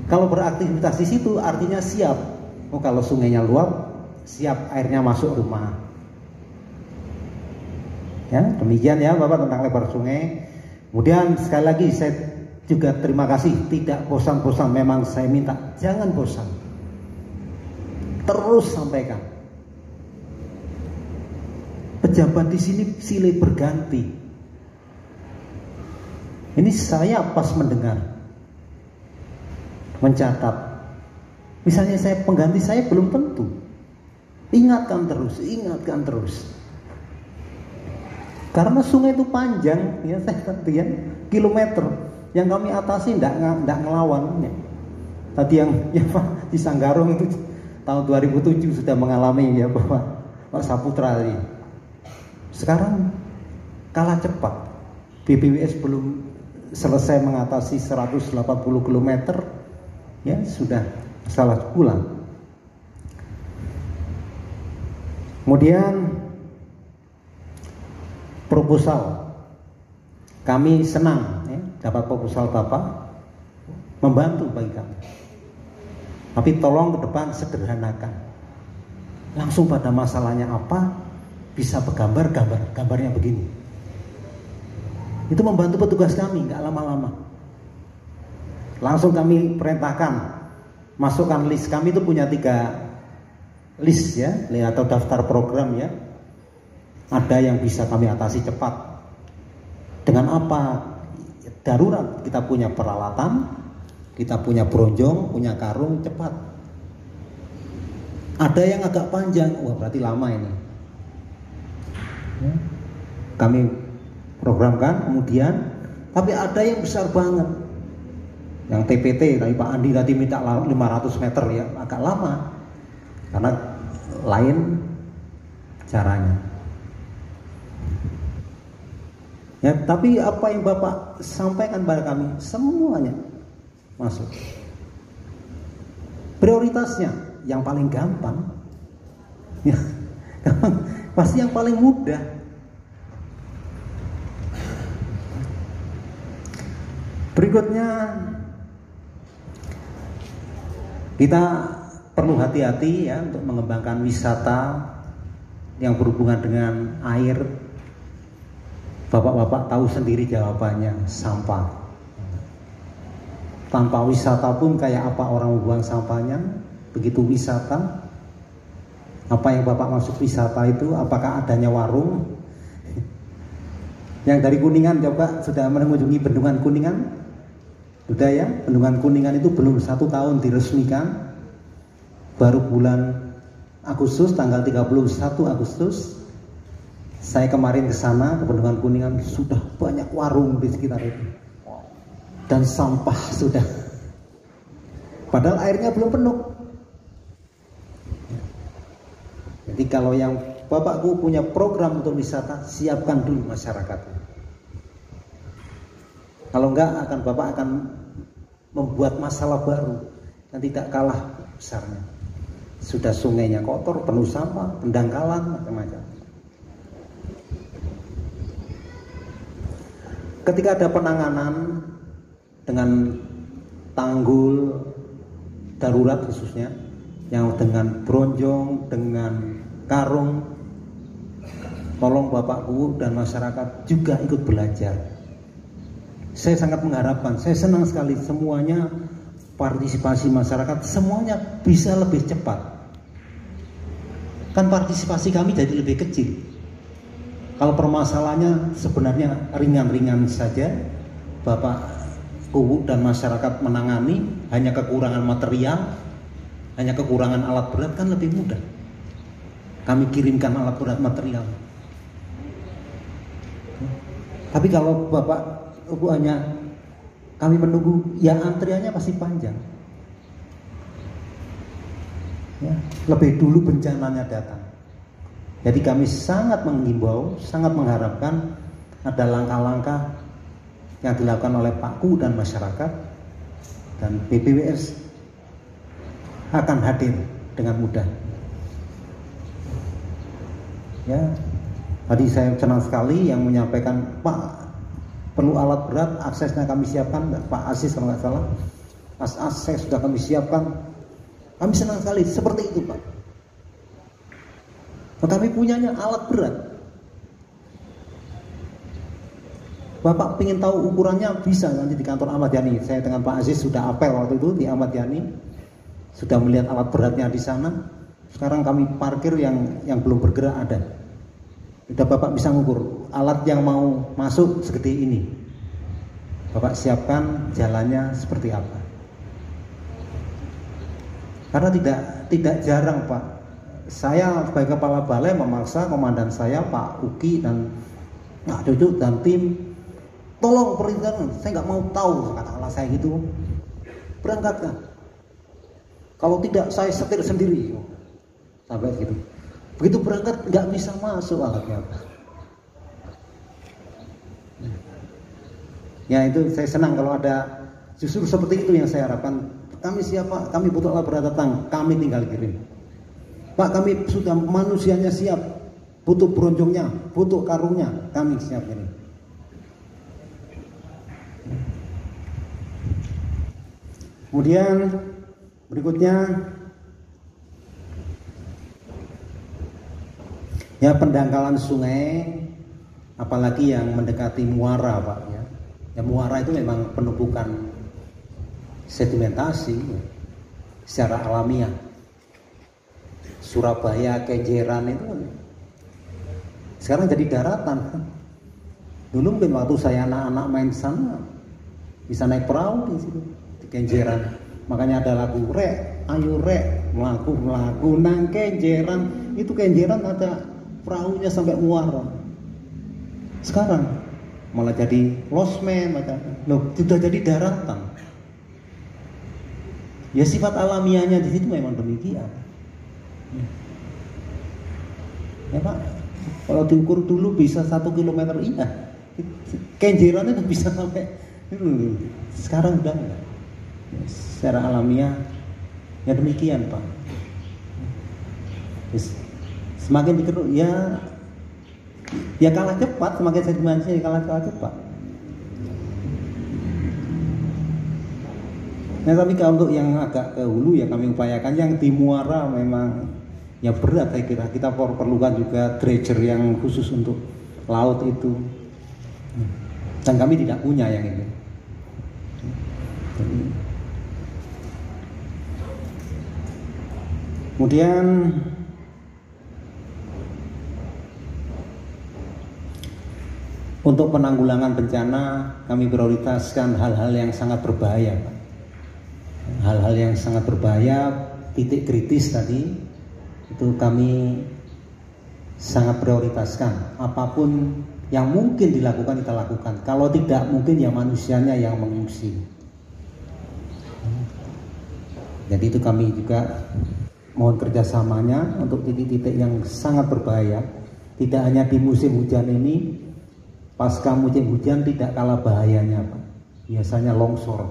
Kalau beraktivitas di situ artinya siap. Oh, kalau sungainya luap, siap airnya masuk rumah. Ya, demikian ya Bapak tentang lebar sungai. Kemudian sekali lagi saya juga terima kasih, tidak bosan-bosan, memang saya minta jangan bosan. Terus sampaikan. Pejabat di sini silih berganti. Ini saya pas mendengar, mencatat. Misalnya saya pengganti saya belum tentu. Ingatkan terus. Karena sungai itu panjang, ya saya katakan kilometer. Yang kami atasi tidak ngelawan. Ya. Tadi yang ya Pak di Sanggarong itu tahun 2007 sudah mengalami ya Pak Saputra tadi. Sekarang kalah cepat. BPWS belum selesai mengatasi 180 km, ya sudah salah pulang. Kemudian proposal, kami senang ya, dapat proposal Bapak, membantu bagi kami. Tapi tolong ke depan sederhanakan. Langsung pada masalahnya apa, bisa bergambar, gambarnya begini. Itu membantu petugas kami, nggak lama-lama. Langsung kami perintahkan, masukkan list, kami itu punya 3 list ya, atau daftar program ya. Ada yang bisa kami atasi cepat. Dengan apa? Darurat, kita punya peralatan, kita punya bronjong, punya karung, cepat. Ada yang agak panjang, wah berarti lama ini. Ya. Kami programkan, kemudian, tapi ada yang besar banget. Yang TPT, tadi Pak Andi tadi minta 500 meter ya, agak lama. Karena lain caranya. Ya, tapi apa yang Bapak sampaikan pada kami semuanya masuk. Prioritasnya yang paling gampang, ya, pasti yang paling mudah. Berikutnya kita perlu hati-hati ya untuk mengembangkan wisata yang berhubungan dengan air. Bapak-bapak tahu sendiri jawabannya, sampah. Tanpa wisata pun kayak apa orang membuang sampahnya, begitu wisata. Apa yang Bapak maksud wisata itu? Apakah adanya warung? Yang dari Kuningan coba sudah mengunjungi Bendungan Kuningan? Sudah ya, Bendungan Kuningan itu belum 1 tahun diresmikan. Baru bulan Agustus, tanggal 31 Agustus. Saya kemarin ke sana ke Bendungan Kuningan, sudah banyak warung di sekitar itu. Dan sampah sudah. Padahal airnya belum penuh. Jadi kalau yang Bapakku punya program untuk wisata, siapkan dulu masyarakat. Kalau enggak Bapak akan membuat masalah baru yang tidak kalah besarnya. Sudah sungainya kotor, penuh sampah, pendangkalan, macam-macam. Ketika ada penanganan dengan tanggul darurat khususnya, yang dengan bronjong, dengan karung, tolong Bapakku dan masyarakat juga ikut belajar. Saya sangat mengharapkan, saya senang sekali semuanya partisipasi masyarakat, semuanya bisa lebih cepat. Kan partisipasi kami jadi lebih kecil. Kalau permasalahannya sebenarnya ringan-ringan saja, Bapak Ibu dan masyarakat menangani, hanya kekurangan material, hanya kekurangan alat berat, kan lebih mudah. Kami kirimkan alat berat material. Tapi kalau Bapak Ibu hanya kami menunggu, ya antriannya pasti panjang. Ya, lebih dulu bencananya datang. Jadi kami sangat mengimbau, sangat mengharapkan ada langkah-langkah yang dilakukan oleh Pakku dan masyarakat, dan BPWS akan hadir dengan mudah. Ya, tadi saya senang sekali yang menyampaikan, Pak perlu alat berat, aksesnya kami siapkan, Pak Aziz kalau nggak salah. AS sudah kami siapkan. Kami senang sekali seperti itu, Pak. Nah, kami punyanya alat berat. Bapak ingin tahu ukurannya, bisa nanti di kantor Ahmad Yani. Saya dengan Pak Aziz sudah apel waktu itu di Ahmad Yani, sudah melihat alat beratnya di sana. Sekarang kami parkir yang belum bergerak ada. Sudah Bapak bisa mengukur alat yang mau masuk segede ini. Bapak siapkan jalannya seperti apa. Karena tidak jarang, Pak, saya sebagai kepala balai memaksa komandan saya Pak Uki dan Pak Duduk dan tim, tolong perintahkan, saya nggak mau tahu, katakanlah saya gitu, berangkatkan. Kalau tidak saya setir sendiri, sampai gitu. Begitu berangkat nggak bisa masuk alatnya. Ya itu saya senang kalau ada justru seperti itu yang saya harapkan. Kami siapa? Kami butuh alat berat datang, kami tinggal kirim. Pak, kami sudah manusianya siap, butuh bronjongnya, butuh karungnya, kami siap ini. Kemudian berikutnya ya pendangkalan sungai, apalagi yang mendekati muara, Pak, ya. Ya muara itu memang penumpukan sedimentasi ya, secara alamiah. Surabaya, Kenjeran itu sekarang jadi daratan. Dulu mungkin waktu saya anak-anak main sana bisa naik perahu di situ di Kenjeran. Makanya ada lagu rek, ayo rek, melaku nang Kenjeran. Itu Kenjeran ada perahunya sampai muara. Sekarang malah jadi losmen, loh sudah jadi daratan. Ya sifat alamiahnya di situ memang demikian. Ya Pak, kalau diukur dulu bisa 1 kilometer, iya. Kenjeran itu bisa sampai sekarang udah enggak. Secara alamiah ya demikian, Pak. Semakin dikeruk ya kalah cepat, semakin sedimentasi kalah cepat. Nah tapi kalau untuk yang agak ke hulu ya kami upayakan, yang di muara memang ya berat saya kira. Kita perlukan juga dredger yang khusus untuk laut itu. Dan kami tidak punya yang itu. Kemudian untuk penanggulangan bencana kami prioritaskan hal-hal yang sangat berbahaya, Pak. Hal-hal yang sangat berbahaya, titik kritis tadi itu kami sangat prioritaskan. Apapun yang mungkin dilakukan kita lakukan. Kalau tidak mungkin ya manusianya yang mengungsi. Jadi itu kami juga mohon kerjasamanya untuk titik-titik yang sangat berbahaya. Tidak hanya di musim hujan ini, pasca musim hujan tidak kalah bahayanya, Pak. Biasanya longsor.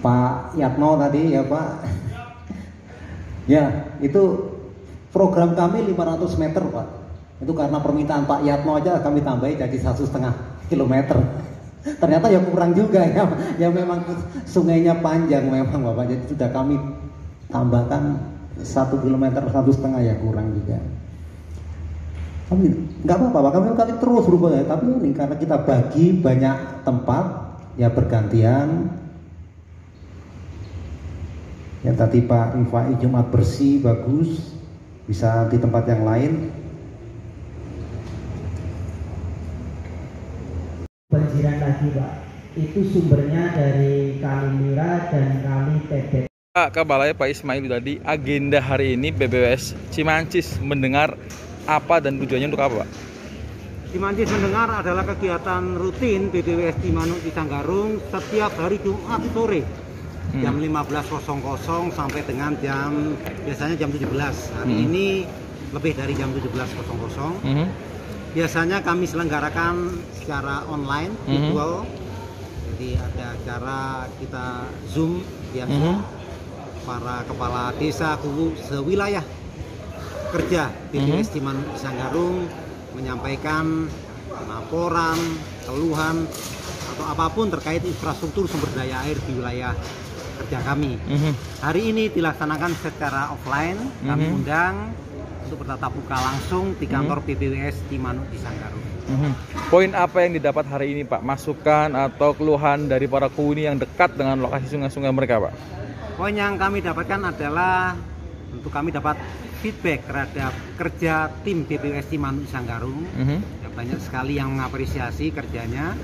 Pak Yatno tadi ya Pak. Ya itu program kami 500 meter, Pak. Itu karena permintaan Pak Yatno aja kami tambahin jadi 1,5 kilometer. Ternyata ya kurang juga ya. Ya memang sungainya panjang memang, Bapak. Jadi sudah kami tambahkan 1 kilometer 1,5 ya kurang juga. Tapi nggak apa-apa, kami terus berubah. Tapi ini karena kita bagi banyak tempat ya bergantian. Yang tadi Pak Infai Jumat bersih bagus, bisa di tempat yang lain. Banjiran lagi, Pak. Itu sumbernya dari Kali Mira dan Kali Tebet. Pak Kabalai Pak Ismail tadi, agenda hari ini BBWS Cimancis mendengar apa dan tujuannya untuk apa, Pak? Cimancis mendengar adalah kegiatan rutin BBWS Cimanuk Cisanggarung setiap hari Jumat sore. Jam 15.00 sampai dengan biasanya jam 17. Hari ini lebih dari jam 17.00. Biasanya kami selenggarakan secara online, virtual. Jadi ada acara kita Zoom biasa. Para kepala desa kubu sewilayah kerja BBWS Cimanuk Cisanggarung menyampaikan laporan, keluhan atau apapun terkait infrastruktur sumber daya air di wilayah kerja kami. Hari ini dilaksanakan secara offline, kami undang untuk bertatap muka langsung di kantor BPWS Cimanuk di Sanggaru. Poin apa yang didapat hari ini, Pak? Masukan atau keluhan dari para penghuni yang dekat dengan lokasi sungai-sungai mereka, Pak? Poin yang kami dapatkan adalah untuk kami dapat feedback terhadap kerja tim BPWS Cimanuk di Sanggaru. Ya, banyak sekali yang mengapresiasi kerjanya,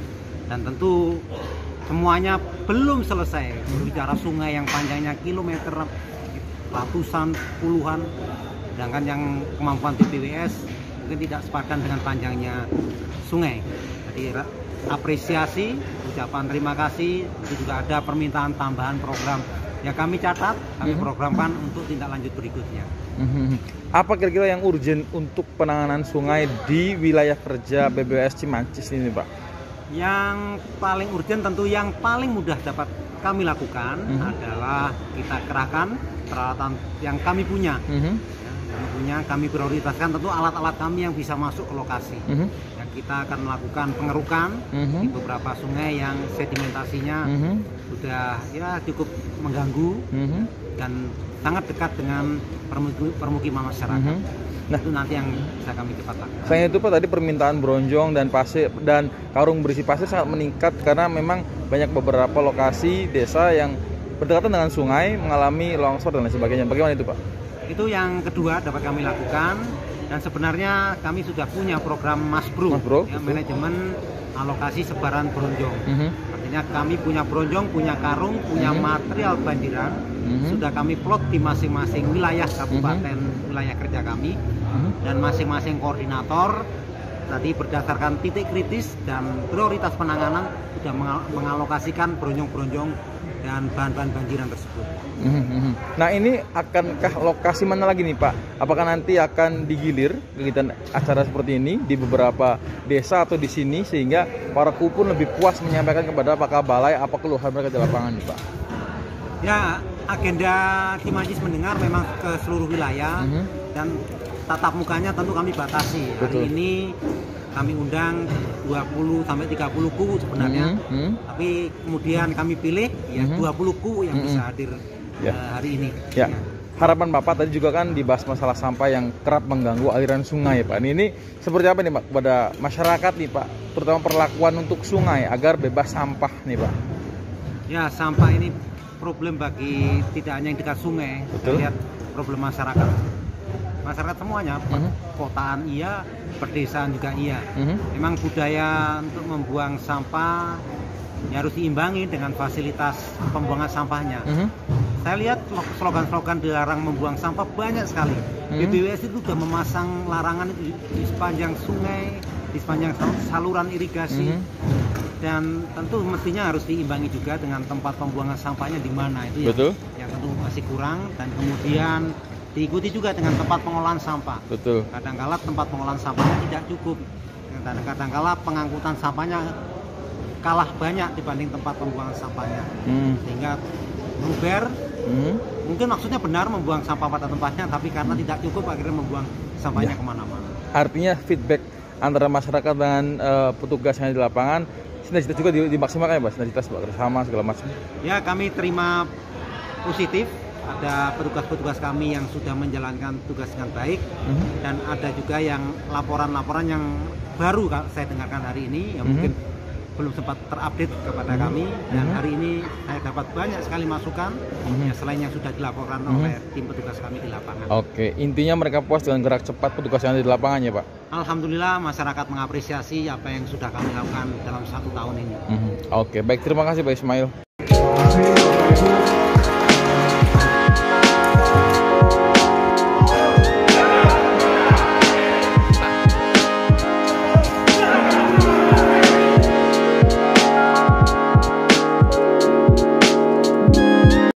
dan tentu semuanya belum selesai. Berbicara sungai yang panjangnya kilometer ratusan, puluhan, sedangkan yang kemampuan BPWS mungkin tidak sepadan dengan panjangnya sungai. Jadi apresiasi, ucapan terima kasih. Itu juga ada permintaan tambahan program. Ya kami catat, kami programkan untuk tindak lanjut berikutnya. Apa kira-kira yang urgent untuk penanganan sungai di wilayah kerja BPWS Cimancis ini, Pak? Yang paling urgent tentu yang paling mudah dapat kami lakukan adalah kita kerahkan peralatan yang kami punya. Kami prioritaskan tentu alat-alat kami yang bisa masuk ke lokasi. Kita akan melakukan pengerukan di beberapa sungai yang sedimentasinya sudah ya cukup mengganggu dan sangat dekat dengan permukiman masyarakat. Nah, itu nanti yang bisa kami cepat lakukan. Selain itu, Pak, tadi permintaan bronjong dan pasir dan karung berisi pasir sangat meningkat karena memang banyak beberapa lokasi desa yang berdekatan dengan sungai mengalami longsor dan lain sebagainya. Bagaimana itu, Pak? Itu yang kedua dapat kami lakukan, dan sebenarnya kami sudah punya program Masbro, ya, manajemen alokasi sebaran bronjong. Artinya kami punya bronjong, punya karung, punya material banjiran, sudah kami plot di masing-masing wilayah kabupaten wilayah kerja kami, dan masing-masing koordinator tadi berdasarkan titik kritis dan prioritas penanganan sudah mengalokasikan bronjong-bronjong dan bahan-bahan banjiran tersebut. Nah, ini akankah lokasi mana lagi nih, Pak? Apakah nanti akan digilir kegiatan acara seperti ini di beberapa desa atau di sini sehingga para kru pun lebih puas menyampaikan kepada Pak Kabalai apa keluhan mereka di lapangan nih, Pak? Ya, agenda Cimancis mendengar memang ke seluruh wilayah dan tatap mukanya tentu kami batasi. Hari ini kami undang 20 sampai 30 kubu sebenarnya, tapi kemudian kami pilih ya 20 kubu yang bisa hadir hari ini. Ya. Harapan Bapak tadi juga kan dibahas masalah sampah yang kerap mengganggu aliran sungai, Pak. Ini seperti apa nih, Pak, kepada masyarakat nih, Pak, terutama perlakuan untuk sungai agar bebas sampah nih, Pak? Ya, sampah ini problem bagi tidak hanya yang dekat sungai. Kita lihat problem masyarakat semuanya, perkotaan iya, perdesaan juga iya. Memang budaya untuk membuang sampah ya harus diimbangi dengan fasilitas pembuangan sampahnya. Saya lihat slogan-slogan dilarang membuang sampah banyak sekali. BPWS itu sudah memasang larangan itu di sepanjang sungai, di sepanjang saluran irigasi, dan tentu mestinya harus diimbangi juga dengan tempat pembuangan sampahnya di mana itu yang tentu masih kurang, dan kemudian diikuti juga dengan tempat pengolahan sampah. Kadang-kala tempat pengolahan sampahnya tidak cukup, kadang-kala pengangkutan sampahnya kalah banyak dibanding tempat pembuangan sampahnya, sehingga luber. Mungkin maksudnya benar membuang sampah pada tempatnya, tapi karena tidak cukup akhirnya membuang sampahnya kemana-mana. Artinya feedback antara masyarakat dengan petugas yang di lapangan sinergitas juga dimaksimalkan ya, Pak, sinergitas bersama segala macam. Ya, kami terima positif. Ada petugas-petugas kami yang sudah menjalankan tugas dengan baik, dan ada juga yang laporan-laporan yang baru saya dengarkan hari ini yang mungkin belum sempat terupdate kepada kami, dan hari ini saya dapat banyak sekali masukan ya, selain yang sudah dilaporkan oleh tim petugas kami di lapangan. Oke, intinya mereka puas dengan gerak cepat petugas yang ada di lapangan ya, Pak? Alhamdulillah masyarakat mengapresiasi apa yang sudah kami lakukan dalam 1 tahun ini. Oke, baik, terima kasih Pak Ismail.